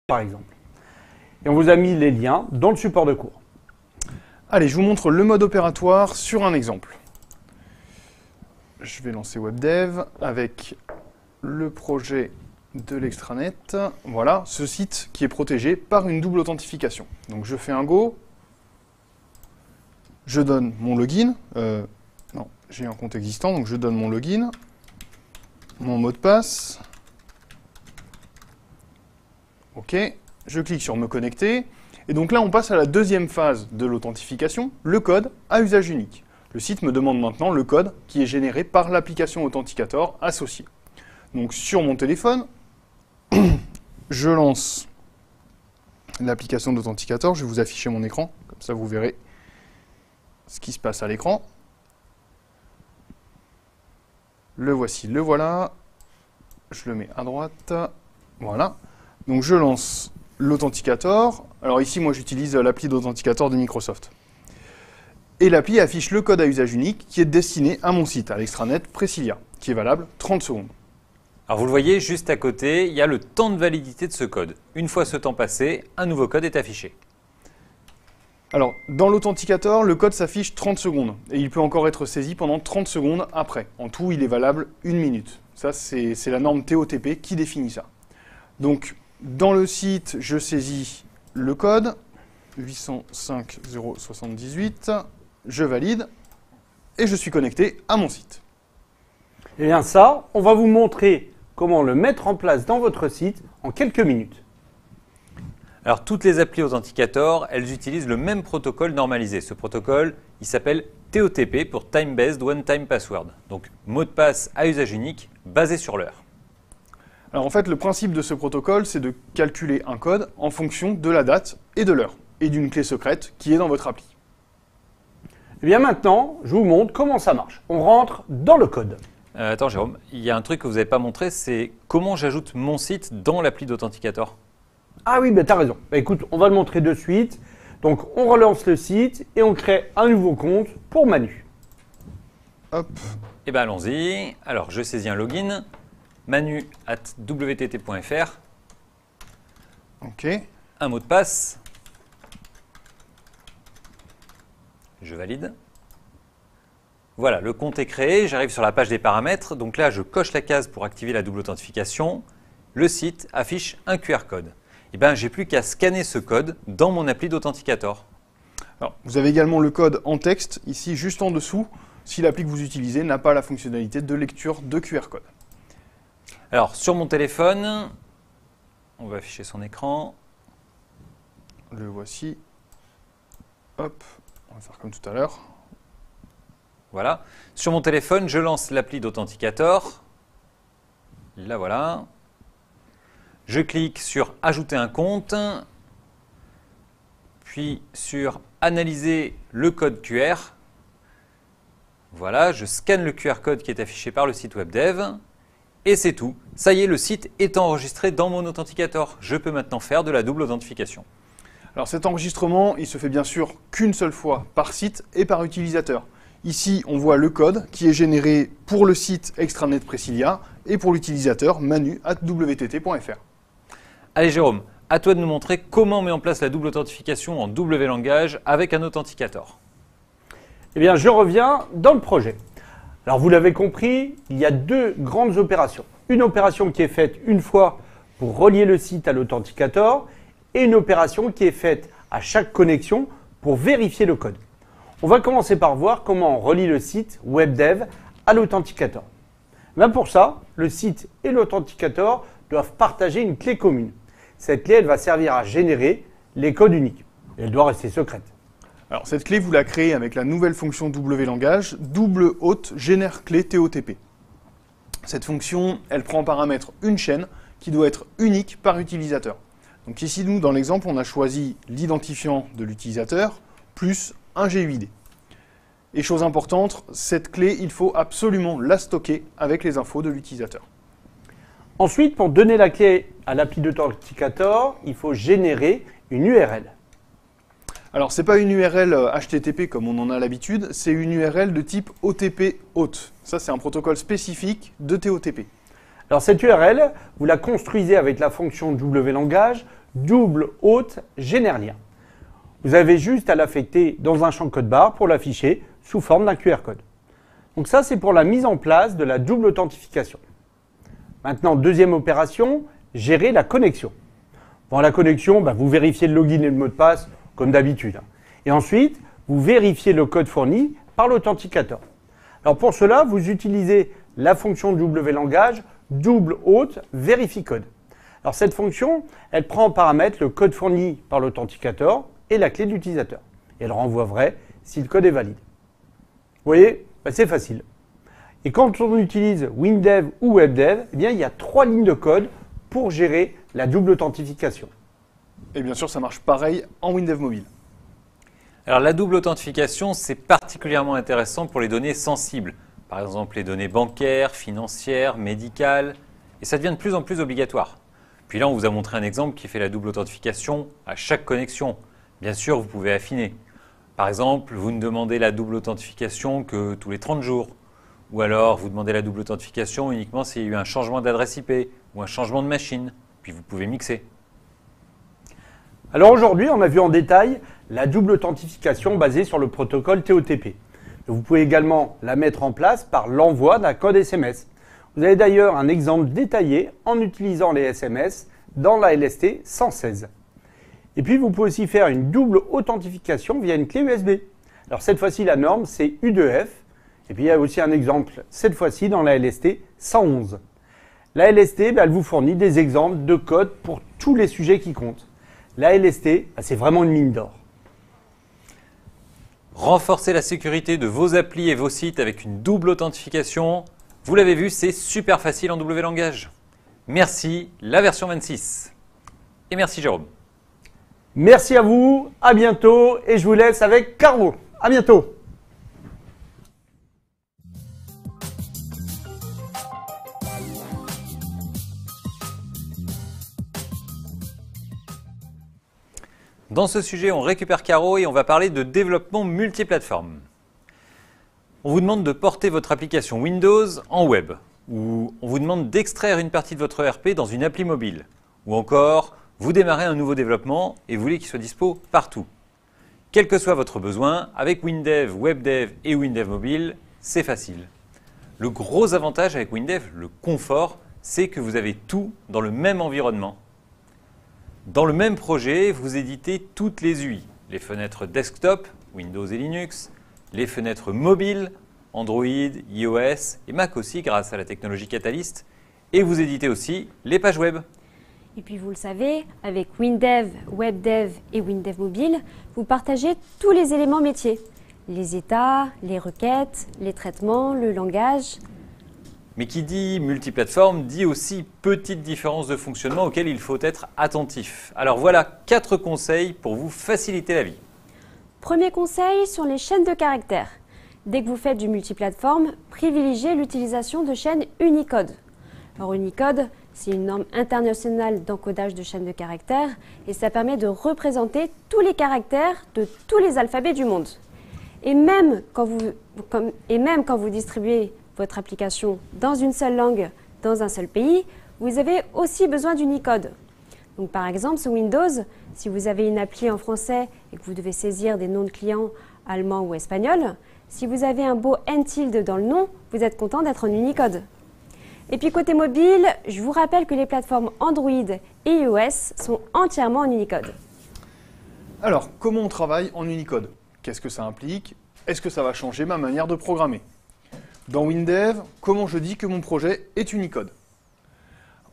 Par exemple. Et on vous a mis les liens dans le support de cours. Allez, je vous montre le mode opératoire sur un exemple. Je vais lancer WebDev avec le projet de l'extranet. Voilà, ce site qui est protégé par une double authentification. Donc je fais un go, je donne mon login. Non, j'ai un compte existant, donc je donne mon login, mon mot de passe. OK, je clique sur me connecter. Et donc là, on passe à la deuxième phase de l'authentification, le code à usage unique. Le site me demande maintenant le code qui est généré par l'application Authenticator associée. Donc sur mon téléphone, je lance l'application d'Authenticator. Je vais vous afficher mon écran, comme ça vous verrez ce qui se passe à l'écran. Le voici, le voilà. Je le mets à droite. Voilà. Donc je lance l'Authenticator. Alors ici, moi j'utilise l'appli d'Authenticator de Microsoft. Et l'appli affiche le code à usage unique qui est destiné à mon site, à l'extranet Presilia, qui est valable 30 secondes. Alors vous le voyez, juste à côté, il y a le temps de validité de ce code. Une fois ce temps passé, un nouveau code est affiché. Alors, dans l'Authenticator, le code s'affiche 30 secondes. Et il peut encore être saisi pendant 30 secondes après. En tout, il est valable 1 minute. Ça, c'est la norme TOTP qui définit ça. Donc, dans le site, je saisis le code 805.078, je valide et je suis connecté à mon site. Et bien ça, on va vous montrer comment le mettre en place dans votre site en quelques minutes. Alors toutes les applis Authenticator, elles utilisent le même protocole normalisé. Ce protocole, il s'appelle TOTP pour Time Based One Time Password. Donc mot de passe à usage unique basé sur l'heure. Alors en fait, le principe de ce protocole, c'est de calculer un code en fonction de la date et de l'heure. et d'une clé secrète qui est dans votre appli. Et bien maintenant, je vous montre comment ça marche. On rentre dans le code. Attends Jérôme, il y a un truc que vous n'avez pas montré, c'est comment j'ajoute mon site dans l'appli d'Authenticator. Ah oui, tu as raison. Bah, écoute, on va le montrer de suite. Donc, on relance le site et on crée un nouveau compte pour Manu. Hop. Eh bien allons-y. Alors je saisis un login, manu@wtt.fr, Ok. un mot de passe, je valide. Voilà, le compte est créé, j'arrive sur la page des paramètres, donc là je coche la case pour activer la double authentification, le site affiche un QR code. Eh bien j'ai plus qu'à scanner ce code dans mon appli d'Authenticator. Alors, vous avez également le code en texte, ici juste en dessous, si l'appli que vous utilisez n'a pas la fonctionnalité de lecture de QR code. Alors sur mon téléphone, on va afficher son écran. Le voici. Hop, on va faire comme tout à l'heure. Voilà. Sur mon téléphone, je lance l'appli d'Authenticator. Là voilà. Je clique sur Ajouter un compte, puis sur Analyser le code QR. Voilà, je scanne le QR code qui est affiché par le site WebDev et c'est tout. Ça y est, le site est enregistré dans mon Authenticator. Je peux maintenant faire de la double authentification. Alors cet enregistrement, il se fait bien sûr qu'une seule fois par site et par utilisateur. Ici, on voit le code qui est généré pour le site extranet Presilia et pour l'utilisateur manu@wtt.fr. Allez Jérôme, à toi de nous montrer comment on met en place la double authentification en W langage avec un Authenticator. Eh bien, je reviens dans le projet. Alors, vous l'avez compris, il y a deux grandes opérations. Une opération qui est faite une fois pour relier le site à l'Authenticator et une opération qui est faite à chaque connexion pour vérifier le code. On va commencer par voir comment on relie le site WebDev à l'Authenticator. Ben pour ça, le site et l'Authenticator doivent partager une clé commune. Cette clé, elle va servir à générer les codes uniques. Elle doit rester secrète. Alors cette clé, vous la créez avec la nouvelle fonction WLangage, double haute génère clé TOTP. Cette fonction, elle prend en paramètre une chaîne qui doit être unique par utilisateur. Donc ici, nous, dans l'exemple, on a choisi l'identifiant de l'utilisateur plus un GUID. Et chose importante, cette clé, il faut absolument la stocker avec les infos de l'utilisateur. Ensuite, pour donner la clé à l'appli d'Authenticator, il faut générer une URL. Alors, ce n'est pas une URL HTTP comme on en a l'habitude, c'est une URL de type OTP haute. Ça, c'est un protocole spécifique de TOTP. Alors, cette URL, vous la construisez avec la fonction WLangage, double haute génère lien. Vous avez juste à l'affecter dans un champ code barre pour l'afficher sous forme d'un QR code. Donc ça, c'est pour la mise en place de la double authentification. Maintenant, deuxième opération, gérer la connexion. Dans la connexion, vous vérifiez le login et le mot de passe comme d'habitude. Et ensuite, vous vérifiez le code fourni par l'Authenticator. Alors pour cela, vous utilisez la fonction WLangage double haute vérifie code. Alors cette fonction, elle prend en paramètre le code fourni par l'Authenticator et la clé de l'utilisateur. Et elle renvoie vrai si le code est valide. Vous voyez, c'est facile. Et quand on utilise WinDev ou WebDev, eh bien, il y a 3 lignes de code pour gérer la double authentification. Et bien sûr, ça marche pareil en WinDev mobile. Alors la double authentification, c'est particulièrement intéressant pour les données sensibles. Par exemple, les données bancaires, financières, médicales. Et ça devient de plus en plus obligatoire. Puis là, on vous a montré un exemple qui fait la double authentification à chaque connexion. Bien sûr, vous pouvez affiner. Par exemple, vous ne demandez la double authentification que tous les 30 jours. Ou alors, vous demandez la double authentification uniquement s'il y a eu un changement d'adresse IP ou un changement de machine. Puis vous pouvez mixer. Alors aujourd'hui, on a vu en détail la double authentification basée sur le protocole TOTP. Vous pouvez également la mettre en place par l'envoi d'un code SMS. Vous avez d'ailleurs un exemple détaillé en utilisant les SMS dans la LST 116. Et puis, vous pouvez aussi faire une double authentification via une clé USB. Alors cette fois-ci, la norme, c'est U2F. Et puis, il y a aussi un exemple, cette fois-ci, dans la LST 111. La LST, elle vous fournit des exemples de code pour tous les sujets qui comptent. La LST, c'est vraiment une mine d'or. Renforcer la sécurité de vos applis et vos sites avec une double authentification. Vous l'avez vu, c'est super facile en WLangage. Merci, la version 26. Et merci Jérôme. Merci à vous, à bientôt et je vous laisse avec Caro. À bientôt. Dans ce sujet, on récupère Caro et on va parler de développement multiplateforme. On vous demande de porter votre application Windows en web, ou on vous demande d'extraire une partie de votre ERP dans une appli mobile, ou encore vous démarrez un nouveau développement et vous voulez qu'il soit dispo partout. Quel que soit votre besoin, avec WinDev, WebDev et WinDev Mobile, c'est facile. Le gros avantage avec WinDev, le confort, c'est que vous avez tout dans le même environnement. Dans le même projet, vous éditez toutes les UI, les fenêtres desktop, Windows et Linux, les fenêtres mobiles, Android, iOS et Mac aussi grâce à la technologie Catalyst, et vous éditez aussi les pages web. Et puis vous le savez, avec WinDev, WebDev et WinDev Mobile, vous partagez tous les éléments métiers. Les états, les requêtes, les traitements, le langage. Mais qui dit multiplateforme dit aussi petites différences de fonctionnement auxquelles il faut être attentif. Alors voilà 4 conseils pour vous faciliter la vie. Premier conseil sur les chaînes de caractères. Dès que vous faites du multiplateforme, privilégiez l'utilisation de chaînes Unicode. Alors Unicode, c'est une norme internationale d'encodage de chaînes de caractères et ça permet de représenter tous les caractères de tous les alphabets du monde. Et même quand vous distribuez votre application dans une seule langue, dans un seul pays, vous avez aussi besoin d'Unicode. Donc par exemple, sur Windows, si vous avez une appli en français et que vous devez saisir des noms de clients allemands ou espagnols, si vous avez un beau N tilde dans le nom, vous êtes content d'être en Unicode. Et puis côté mobile, je vous rappelle que les plateformes Android et iOS sont entièrement en Unicode. Alors, comment on travaille en Unicode? Qu'est-ce que ça implique? Est-ce que ça va changer ma manière de programmer? Dans WinDev, comment je dis que mon projet est Unicode?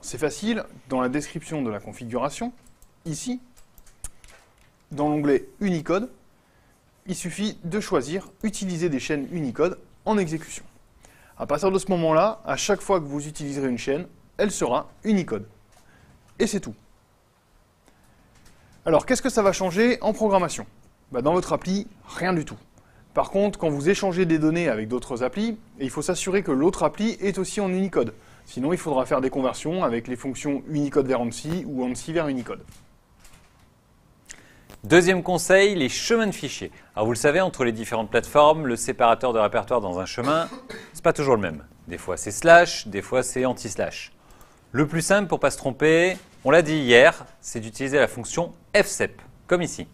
C'est facile, dans la description de la configuration, ici, dans l'onglet Unicode, il suffit de choisir « Utiliser des chaînes Unicode en exécution ». À partir de ce moment-là, à chaque fois que vous utiliserez une chaîne, elle sera Unicode. Et c'est tout. Alors, qu'est-ce que ça va changer en programmation? Dans votre appli, rien du tout. Par contre, quand vous échangez des données avec d'autres applis, il faut s'assurer que l'autre appli est aussi en Unicode. Sinon, il faudra faire des conversions avec les fonctions Unicode vers ANSI ou ANSI vers Unicode. Deuxième conseil, les chemins de fichiers. Alors vous le savez, entre les différentes plateformes, le séparateur de répertoire dans un chemin, c'est pas toujours le même. Des fois c'est slash, des fois c'est anti-slash. Le plus simple pour ne pas se tromper, on l'a dit hier, c'est d'utiliser la fonction fsep, comme ici.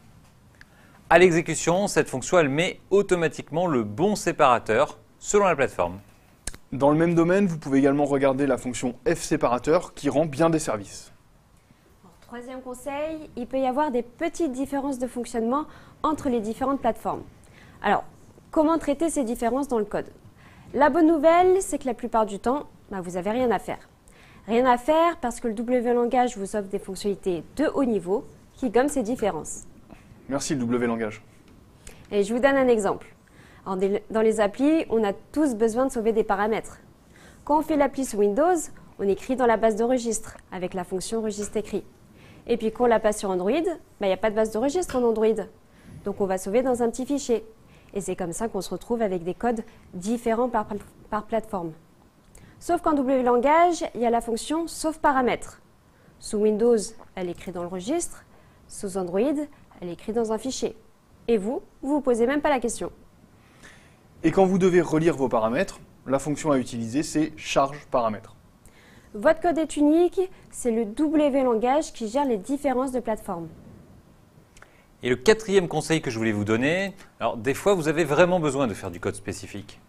À l'exécution, cette fonction, elle met automatiquement le bon séparateur selon la plateforme. Dans le même domaine, vous pouvez également regarder la fonction fséparateur qui rend bien des services. Troisième conseil, il peut y avoir des petites différences de fonctionnement entre les différentes plateformes. Alors, comment traiter ces différences dans le code? La bonne nouvelle, c'est que la plupart du temps, vous n'avez rien à faire. Rien à faire parce que le WLangage vous offre des fonctionnalités de haut niveau qui gomment ces différences. Merci le WLangage. Et je vous donne un exemple. Alors, dans les applis, on a tous besoin de sauver des paramètres. Quand on fait l'appli sous Windows, on écrit dans la base de registre avec la fonction registre écrit. Et puis quand on la passe sur Android, il n'y a pas de base de registre en Android. Donc on va sauver dans un petit fichier. Et c'est comme ça qu'on se retrouve avec des codes différents par plateforme. Sauf qu'en WLangage, il y a la fonction sauve paramètres. Sous Windows, elle est écrite dans le registre. Sous Android, elle est écrite dans un fichier. Et vous vous posez même pas la question. Et quand vous devez relire vos paramètres, la fonction à utiliser, c'est charge paramètres. Votre code est unique, c'est le WLangage qui gère les différences de plateforme. Et le quatrième conseil que je voulais vous donner, alors des fois vous avez vraiment besoin de faire du code spécifique.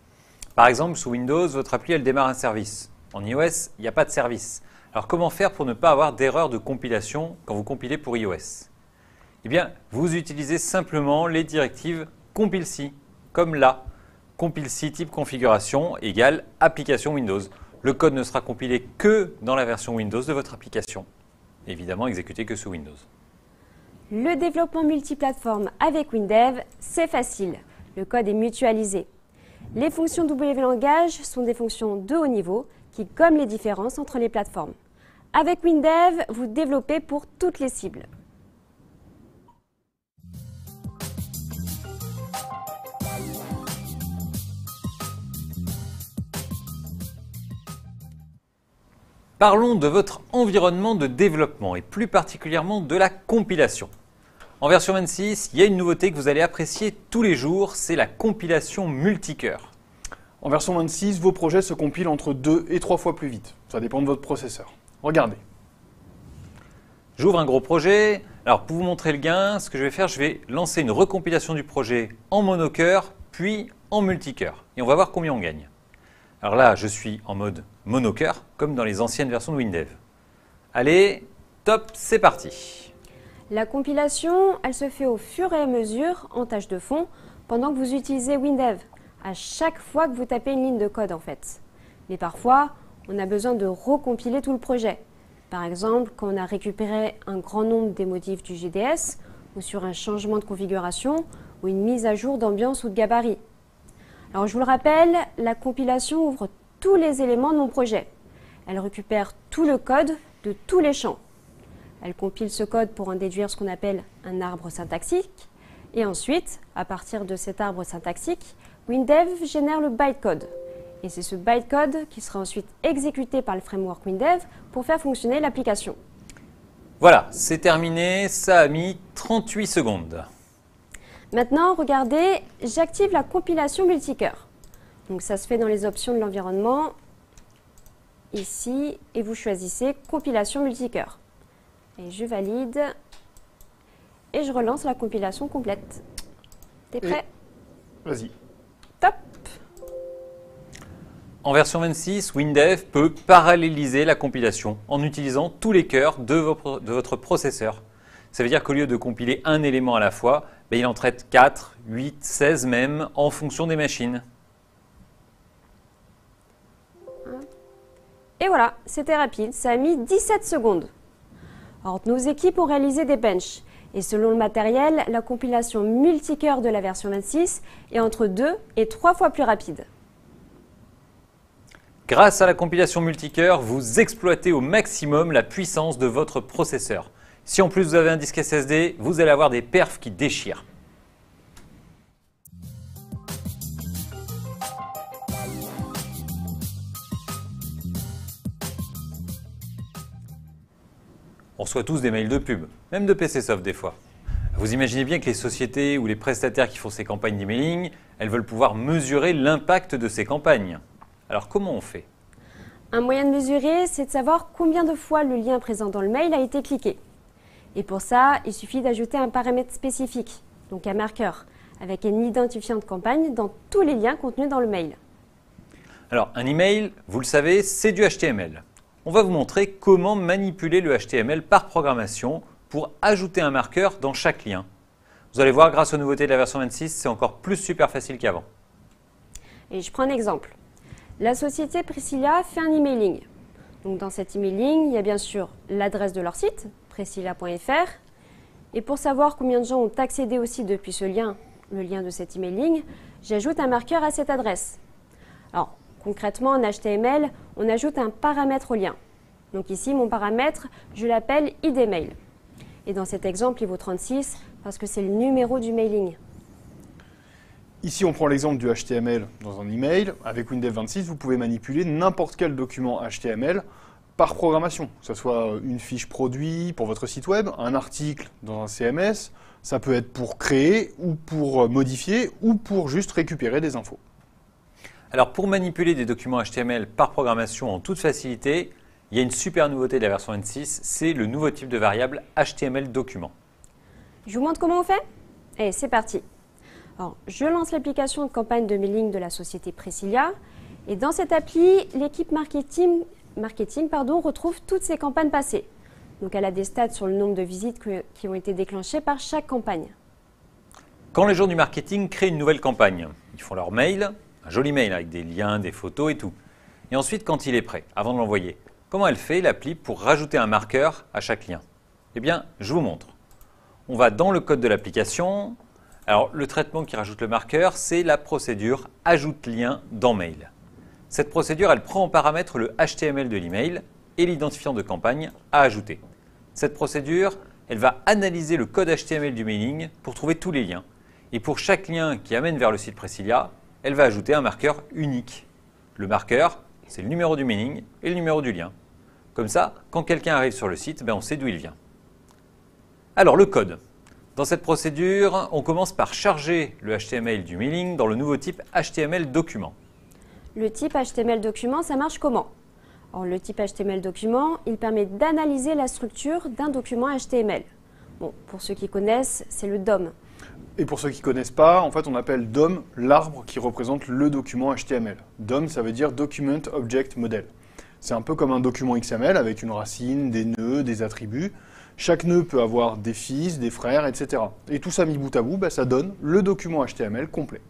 Par exemple, sous Windows, votre appli elle démarre un service. En iOS, il n'y a pas de service. Alors comment faire pour ne pas avoir d'erreur de compilation quand vous compilez pour iOS? Eh bien, vous utilisez simplement les directives compile-c, comme là. Compile-c type configuration égale application Windows. Le code ne sera compilé que dans la version Windows de votre application. Évidemment, exécuté que sous Windows. Le développement multiplateforme avec WinDev, c'est facile. Le code est mutualisé. Les fonctions WLangage sont des fonctions de haut niveau qui gomment les différences entre les plateformes. Avec WinDev, vous développez pour toutes les cibles. Parlons de votre environnement de développement et plus particulièrement de la compilation. En version 26, il y a une nouveauté que vous allez apprécier tous les jours, c'est la compilation multicœur. En version 26, vos projets se compilent entre 2 et 3 fois plus vite. Ça dépend de votre processeur. Regardez. J'ouvre un gros projet. Alors pour vous montrer le gain, ce que je vais faire, je vais lancer une recompilation du projet en monocœur, puis en multicœur. Et on va voir combien on gagne. Alors là, je suis en mode monocœur, comme dans les anciennes versions de WinDev. Allez, top, c'est parti. La compilation, elle se fait au fur et à mesure, en tâche de fond, pendant que vous utilisez WinDev, à chaque fois que vous tapez une ligne de code en fait. Mais parfois, on a besoin de recompiler tout le projet. Par exemple, quand on a récupéré un grand nombre des modifs du GDS, ou sur un changement de configuration, ou une mise à jour d'ambiance ou de gabarit. Alors je vous le rappelle, la compilation ouvre tous les éléments de mon projet. Elle récupère tout le code de tous les champs. Elle compile ce code pour en déduire ce qu'on appelle un arbre syntaxique. Et ensuite, à partir de cet arbre syntaxique, WinDev génère le bytecode. Et c'est ce bytecode qui sera ensuite exécuté par le framework WinDev pour faire fonctionner l'application. Voilà, c'est terminé, ça a mis 38 secondes. Maintenant, regardez, j'active la compilation multicœur. Donc ça se fait dans les options de l'environnement, ici, et vous choisissez compilation multicœur. Et je valide, et je relance la compilation complète. T'es prêt? Vas-y. Top! En version 26, WinDev peut paralléliser la compilation en utilisant tous les cœurs de votre processeur. Ça veut dire qu'au lieu de compiler un élément à la fois, il en traite 4, 8, 16 même, en fonction des machines. Et voilà, c'était rapide, ça a mis 17 secondes. Alors, nos équipes ont réalisé des benches. Et selon le matériel, la compilation multicœur de la version 26 est entre 2 et 3 fois plus rapide. Grâce à la compilation multicœur, vous exploitez au maximum la puissance de votre processeur. Si en plus vous avez un disque SSD, vous allez avoir des perfs qui déchirent. On reçoit tous des mails de pub, même de PCsoft des fois. Vous imaginez bien que les sociétés ou les prestataires qui font ces campagnes d'emailing, elles veulent pouvoir mesurer l'impact de ces campagnes. Alors comment on fait? Un moyen de mesurer, c'est de savoir combien de fois le lien présent dans le mail a été cliqué. Et pour ça, il suffit d'ajouter un paramètre spécifique, donc un marqueur, avec un identifiant de campagne dans tous les liens contenus dans le mail. Alors un email, vous le savez, c'est du HTML. On va vous montrer comment manipuler le HTML par programmation pour ajouter un marqueur dans chaque lien. Vous allez voir, grâce aux nouveautés de la version 26, c'est encore plus super facile qu'avant. Et je prends un exemple. La société Priscilla fait un emailing. Donc dans cet emailing, il y a bien sûr l'adresse de leur site, priscilla.fr. Et pour savoir combien de gens ont accédé aussi depuis ce lien, le lien de cet emailing, j'ajoute un marqueur à cette adresse. Alors concrètement, en HTML, on ajoute un paramètre au lien. Donc ici, mon paramètre, je l'appelle idmail. Et dans cet exemple, il vaut 36 parce que c'est le numéro du mailing. Ici, on prend l'exemple du HTML dans un email. Avec WinDev 26, vous pouvez manipuler n'importe quel document HTML par programmation, que ce soit une fiche produit pour votre site web, un article dans un CMS, ça peut être pour créer ou pour modifier ou pour juste récupérer des infos. Alors pour manipuler des documents HTML par programmation en toute facilité, il y a une super nouveauté de la version 26, c'est le nouveau type de variable HTML document. Je vous montre comment on fait? Allez, c'est parti. Alors, je lance l'application de campagne de mailing de la société Priscilla. Et dans cette appli, l'équipe marketing retrouve toutes ses campagnes passées. Donc elle a des stats sur le nombre de visites qui ont été déclenchées par chaque campagne. Quand les gens du marketing créent une nouvelle campagne, ils font leur mail, un joli mail avec des liens, des photos et tout. Et ensuite, quand il est prêt, avant de l'envoyer, comment elle fait l'appli pour rajouter un marqueur à chaque lien? Eh bien, je vous montre. On va dans le code de l'application. Alors, le traitement qui rajoute le marqueur, c'est la procédure ajoute lien dans mail. Cette procédure, elle prend en paramètre le HTML de l'email et l'identifiant de campagne à ajouter. Cette procédure, elle va analyser le code HTML du mailing pour trouver tous les liens. Et pour chaque lien qui amène vers le site Priscilla, elle va ajouter un marqueur unique. Le marqueur, c'est le numéro du mailing et le numéro du lien. Comme ça, quand quelqu'un arrive sur le site, on sait d'où il vient. Alors le code. Dans cette procédure, on commence par charger le HTML du mailing dans le nouveau type HTML document. Le type HTML document, ça marche comment? Alors, le type HTML document, il permet d'analyser la structure d'un document HTML. Bon, pour ceux qui connaissent, c'est le DOM. Et pour ceux qui ne connaissent pas, en fait, on appelle DOM l'arbre qui représente le document HTML. DOM, ça veut dire Document Object Model. C'est un peu comme un document XML avec une racine, des nœuds, des attributs. Chaque nœud peut avoir des fils, des frères, etc. Et tout ça mis bout à bout, ça donne le document HTML complet.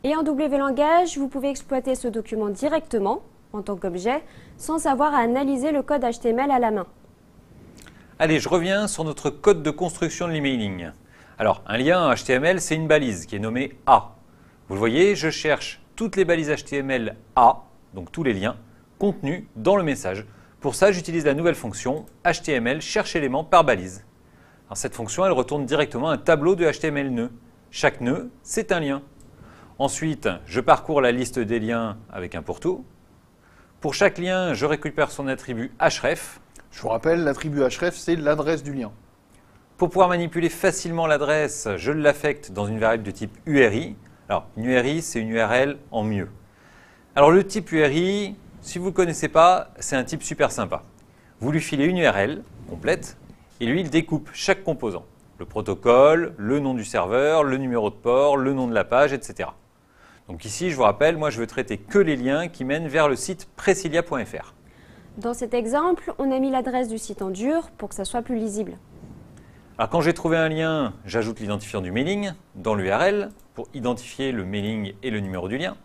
Et en W langage, vous pouvez exploiter ce document directement, en tant qu'objet, sans avoir à analyser le code HTML à la main. Allez, je reviens sur notre code de construction de l'emailing. Alors, un lien HTML, c'est une balise qui est nommée A. Vous le voyez, je cherche toutes les balises HTML A, donc tous les liens, contenus dans le message. Pour ça, j'utilise la nouvelle fonction HTML cherche élément par balise. Alors, cette fonction, elle retourne directement un tableau de HTML nœud. Chaque nœud, c'est un lien. Ensuite, je parcours la liste des liens avec un pourtour. Pour chaque lien, je récupère son attribut href. Je vous rappelle, l'attribut href, c'est l'adresse du lien. Pour pouvoir manipuler facilement l'adresse, je l'affecte dans une variable de type URI. Alors, une URI, c'est une URL en mieux. Alors, le type URI, si vous ne le connaissez pas, c'est un type super sympa. Vous lui filez une URL complète et lui, il découpe chaque composant. Le protocole, le nom du serveur, le numéro de port, le nom de la page, etc. Donc ici, je vous rappelle, moi, je veux traiter que les liens qui mènent vers le site presilia.fr. Dans cet exemple, on a mis l'adresse du site en dur pour que ça soit plus lisible. Alors quand j'ai trouvé un lien, j'ajoute l'identifiant du mailing dans l'URL pour identifier le mailing et le numéro du lien.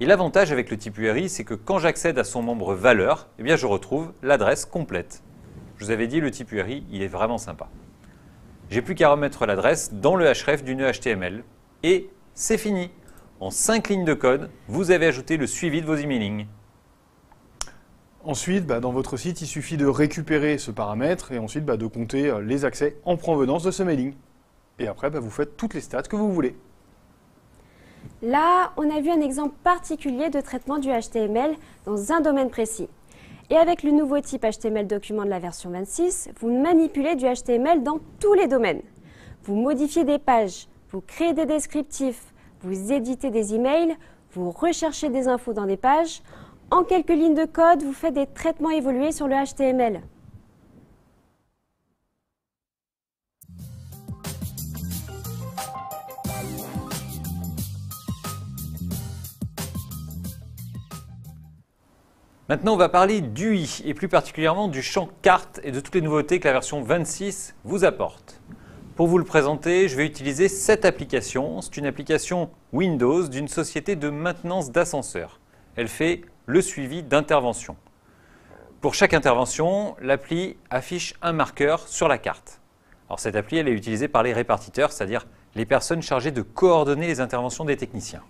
Et l'avantage avec le type URI, c'est que quand j'accède à son membre valeur, je retrouve l'adresse complète. Je vous avais dit, le type URI, il est vraiment sympa. J'ai plus qu'à remettre l'adresse dans le href du nœud HTML et c'est fini. En 5 lignes de code, vous avez ajouté le suivi de vos emailings. Ensuite, dans votre site, il suffit de récupérer ce paramètre et ensuite de compter les accès en provenance de ce mailing. Et après, vous faites toutes les stats que vous voulez. Là, on a vu un exemple particulier de traitement du HTML dans un domaine précis. Et avec le nouveau type HTML document de la version 26, vous manipulez du HTML dans tous les domaines. Vous modifiez des pages, vous créez des descriptifs, vous éditez des emails, vous recherchez des infos dans des pages. En quelques lignes de code, vous faites des traitements évolués sur le HTML. Maintenant, on va parler d'UI et plus particulièrement du champ carte et de toutes les nouveautés que la version 26 vous apporte. Pour vous le présenter, je vais utiliser cette application. C'est une application Windows d'une société de maintenance d'ascenseurs. Elle fait le suivi d'intervention. Pour chaque intervention, l'appli affiche un marqueur sur la carte. Alors cette appli, elle est utilisée par les répartiteurs, c'est-à-dire les personnes chargées de coordonner les interventions des techniciens.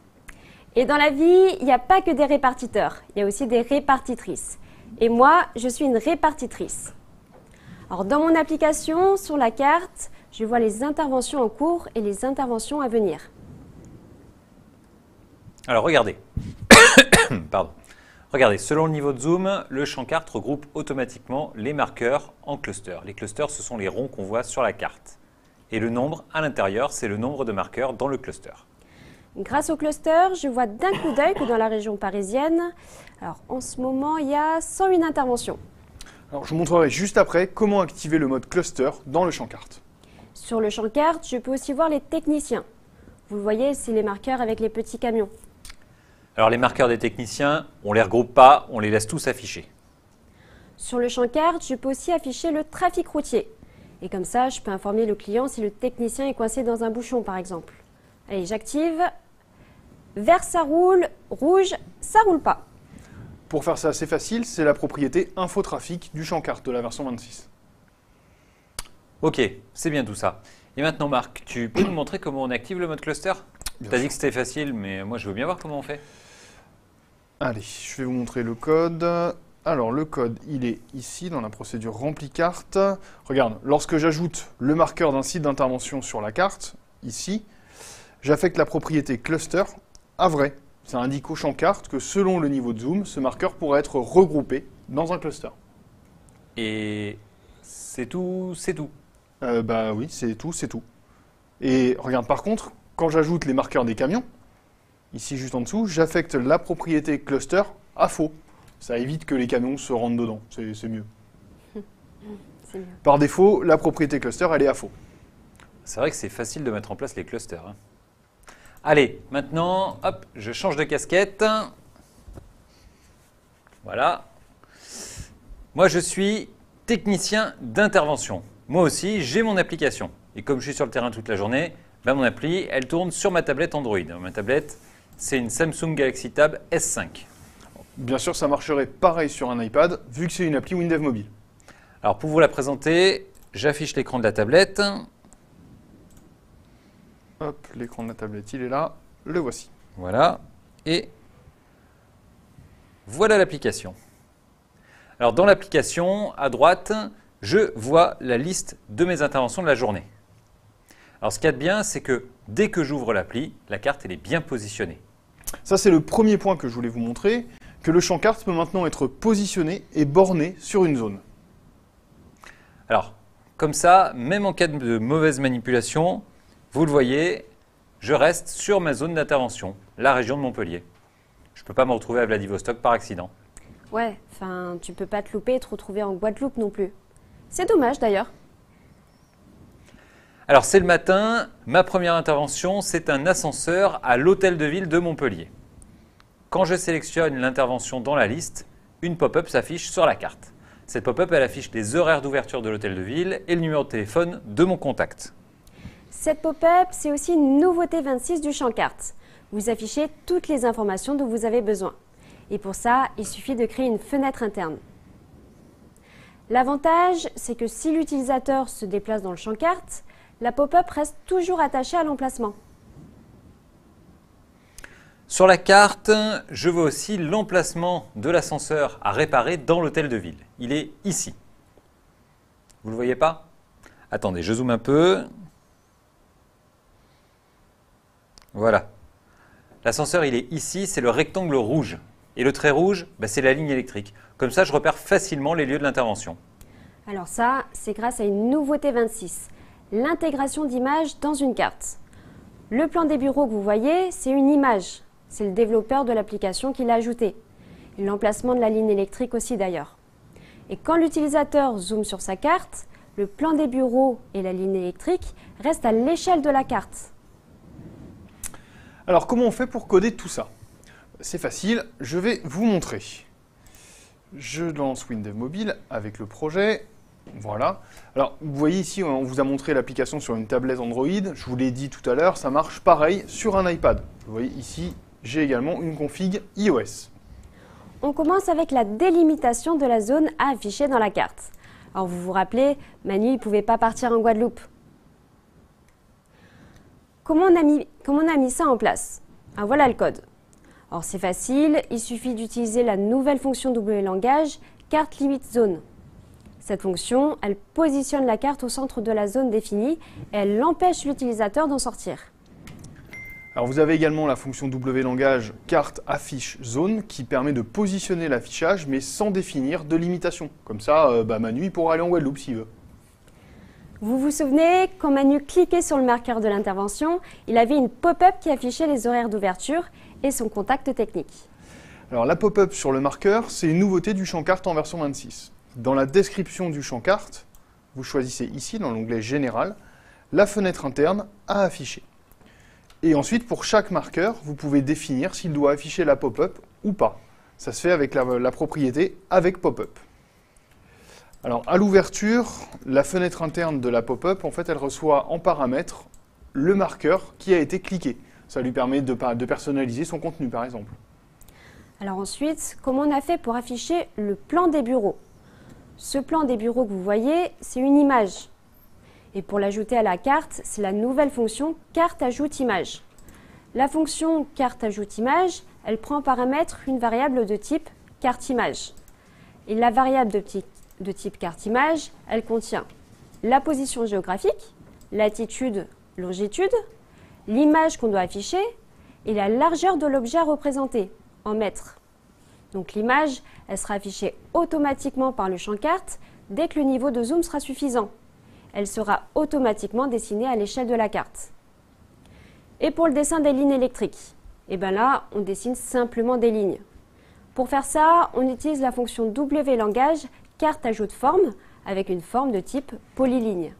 Et dans la vie, il n'y a pas que des répartiteurs, il y a aussi des répartitrices. Et moi, je suis une répartitrice. Alors dans mon application, sur la carte, je vois les interventions en cours et les interventions à venir. Alors regardez. Pardon. Regardez, selon le niveau de zoom, le champ carte regroupe automatiquement les marqueurs en clusters. Les clusters, ce sont les ronds qu'on voit sur la carte. Et le nombre à l'intérieur, c'est le nombre de marqueurs dans le cluster. Grâce au cluster, je vois d'un coup d'œil que dans la région parisienne, alors en ce moment, il y a 101 interventions. Alors, je vous montrerai juste après comment activer le mode cluster dans le champ carte. Sur le champ carte, je peux aussi voir les techniciens. Vous le voyez, c'est les marqueurs avec les petits camions. Alors les marqueurs des techniciens, on ne les regroupe pas, on les laisse tous afficher. Sur le champ carte, je peux aussi afficher le trafic routier. Et comme ça, je peux informer le client si le technicien est coincé dans un bouchon, par exemple. Allez, j'active. Vert, ça roule. Rouge, ça roule pas. Pour faire ça assez facile, c'est la propriété infotrafic du champ carte de la version 26. Ok, c'est bien tout ça. Et maintenant Marc, tu peux nous montrer comment on active le mode cluster? Tu as dit que c'était facile, mais moi je veux bien voir comment on fait. Allez, je vais vous montrer le code. Alors le code, il est ici dans la procédure rempli carte. Regarde, lorsque j'ajoute le marqueur d'un site d'intervention sur la carte, ici, j'affecte la propriété cluster à vrai. Ça indique au champ carte que selon le niveau de zoom, ce marqueur pourra être regroupé dans un cluster. Et c'est tout, c'est tout. Bah oui, c'est tout, c'est tout. Et regarde, par contre, quand j'ajoute les marqueurs des camions, ici juste en dessous, j'affecte la propriété cluster à faux. Ça évite que les camions se rentrent dedans, c'est mieux. C'est mieux. Par défaut, la propriété cluster, elle est à faux. C'est vrai que c'est facile de mettre en place les clusters. Hein. Allez, maintenant, hop, je change de casquette. Voilà. Moi, je suis technicien d'intervention. Moi aussi, j'ai mon application. Et comme je suis sur le terrain toute la journée, ben mon appli, elle tourne sur ma tablette Android. Ma tablette, c'est une Samsung Galaxy Tab S5. Bien sûr, ça marcherait pareil sur un iPad, vu que c'est une appli Windows Mobile. Alors, pour vous la présenter, j'affiche l'écran de la tablette. Hop, l'écran de la tablette, il est là. Le voici. Voilà. Et voilà l'application. Alors, dans l'application, à droite, je vois la liste de mes interventions de la journée. Alors, ce qu'il y a de bien, c'est que dès que j'ouvre l'appli, la carte, elle est bien positionnée. Ça, c'est le premier point que je voulais vous montrer, que le champ carte peut maintenant être positionné et borné sur une zone. Alors, comme ça, même en cas de mauvaise manipulation, vous le voyez, je reste sur ma zone d'intervention, la région de Montpellier. Je ne peux pas me retrouver à Vladivostok par accident. Ouais, enfin, tu peux pas te louper et te retrouver en Guadeloupe non plus. C'est dommage d'ailleurs. Alors, c'est le matin, ma première intervention, c'est un ascenseur à l'hôtel de ville de Montpellier. Quand je sélectionne l'intervention dans la liste, une pop-up s'affiche sur la carte. Cette pop-up, elle affiche les horaires d'ouverture de l'hôtel de ville et le numéro de téléphone de mon contact. Cette pop-up, c'est aussi une nouveauté 26 du champ carte. Vous affichez toutes les informations dont vous avez besoin. Et pour ça, il suffit de créer une fenêtre interne. L'avantage, c'est que si l'utilisateur se déplace dans le champ carte, la pop-up reste toujours attachée à l'emplacement. Sur la carte, je vois aussi l'emplacement de l'ascenseur à réparer dans l'hôtel de ville. Il est ici. Vous ne le voyez pas? Attendez, je zoome un peu. Voilà. L'ascenseur, il est ici, c'est le rectangle rouge. Et le trait rouge, c'est la ligne électrique. Comme ça, je repère facilement les lieux de l'intervention. Alors ça, c'est grâce à une nouveauté 26, l'intégration d'images dans une carte. Le plan des bureaux que vous voyez, c'est une image. C'est le développeur de l'application qui l'a ajouté. Et l'emplacement de la ligne électrique aussi d'ailleurs. Et quand l'utilisateur zoome sur sa carte, le plan des bureaux et la ligne électrique restent à l'échelle de la carte. Alors, comment on fait pour coder tout ça? C'est facile, je vais vous montrer. Je lance Windows Mobile avec le projet. Voilà. Alors, vous voyez ici, on vous a montré l'application sur une tablette Android. Je vous l'ai dit tout à l'heure, ça marche pareil sur un iPad. Vous voyez ici, j'ai également une config iOS. On commence avec la délimitation de la zone à afficher dans la carte. Alors, vous vous rappelez, Manu, il ne pouvait pas partir en Guadeloupe. Comment on a mis ça en place? Voilà le code. Alors, c'est facile, il suffit d'utiliser la nouvelle fonction WLangage, carte limite zone. Cette fonction, elle positionne la carte au centre de la zone définie et elle empêche l'utilisateur d'en sortir. Alors vous avez également la fonction WLangage carte affiche zone qui permet de positionner l'affichage mais sans définir de limitation. Comme ça, Manu il pourra aller en Guadeloupe s'il veut. Vous vous souvenez, quand Manu cliquait sur le marqueur de l'intervention, il avait une pop-up qui affichait les horaires d'ouverture et son contact technique. Alors la pop-up sur le marqueur, c'est une nouveauté du champ carte en version 26. Dans la description du champ carte, vous choisissez ici, dans l'onglet Général, la fenêtre interne à afficher. Et ensuite, pour chaque marqueur, vous pouvez définir s'il doit afficher la pop-up ou pas. Ça se fait avec la propriété avec pop-up. Alors, à l'ouverture, la fenêtre interne de la pop-up, en fait, elle reçoit en paramètre le marqueur qui a été cliqué. Ça lui permet de personnaliser son contenu, par exemple. Alors ensuite, comment on a fait pour afficher le plan des bureaux? Ce plan des bureaux que vous voyez, c'est une image. Et pour l'ajouter à la carte, c'est la nouvelle fonction carte ajoute image. La fonction carte ajoute image, elle prend en paramètre une variable de type carte image. Et la variable de type carte image, elle contient la position géographique, latitude, longitude, l'image qu'on doit afficher et la largeur de l'objet à représenter en mètres. Donc l'image, elle sera affichée automatiquement par le champ carte dès que le niveau de zoom sera suffisant. Elle sera automatiquement dessinée à l'échelle de la carte. Et pour le dessin des lignes électriques, et bien là, on dessine simplement des lignes. Pour faire ça, on utilise la fonction W-langage carte ajout de forme avec une forme de type polyligne.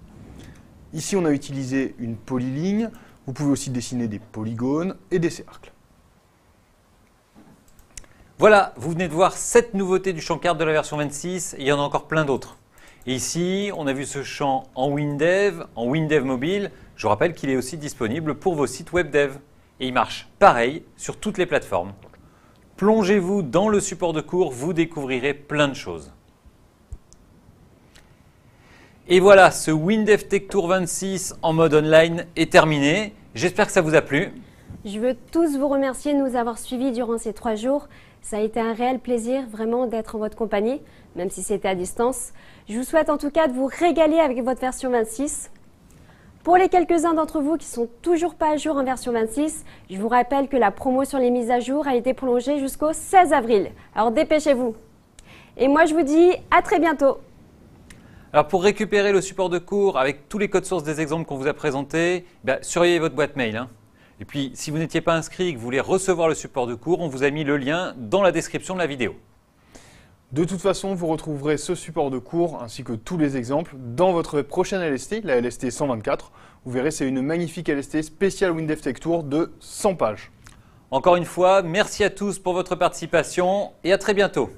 Ici, on a utilisé une polyligne. Vous pouvez aussi dessiner des polygones et des cercles. Voilà, vous venez de voir 7 nouveautés du champ carte de la version 26 et il y en a encore plein d'autres. Et ici, on a vu ce champ en WinDev, en WinDev mobile. Je vous rappelle qu'il est aussi disponible pour vos sites WebDev. Et il marche pareil sur toutes les plateformes. Plongez-vous dans le support de cours, vous découvrirez plein de choses. Et voilà, ce WinDev Tech Tour 26 en mode online est terminé. J'espère que ça vous a plu. Je veux tous vous remercier de nous avoir suivis durant ces 3 jours. Ça a été un réel plaisir vraiment d'être en votre compagnie, même si c'était à distance. Je vous souhaite en tout cas de vous régaler avec votre version 26. Pour les quelques-uns d'entre vous qui ne sont toujours pas à jour en version 26, je vous rappelle que la promo sur les mises à jour a été prolongée jusqu'au 16 avril. Alors dépêchez-vous. Et moi je vous dis à très bientôt. Alors pour récupérer le support de cours avec tous les codes sources des exemples qu'on vous a présentés, surveillez votre boîte mail. Et puis si vous n'étiez pas inscrit et que vous voulez recevoir le support de cours, on vous a mis le lien dans la description de la vidéo. De toute façon, vous retrouverez ce support de cours ainsi que tous les exemples dans votre prochaine LST, la LST 124. Vous verrez, c'est une magnifique LST spéciale WinDev Tech Tour de 100 pages. Encore une fois, merci à tous pour votre participation et à très bientôt.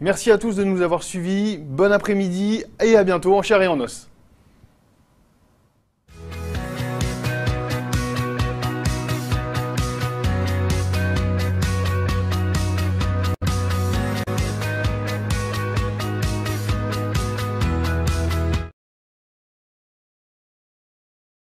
Merci à tous de nous avoir suivis, bon après-midi et à bientôt en chair et en os.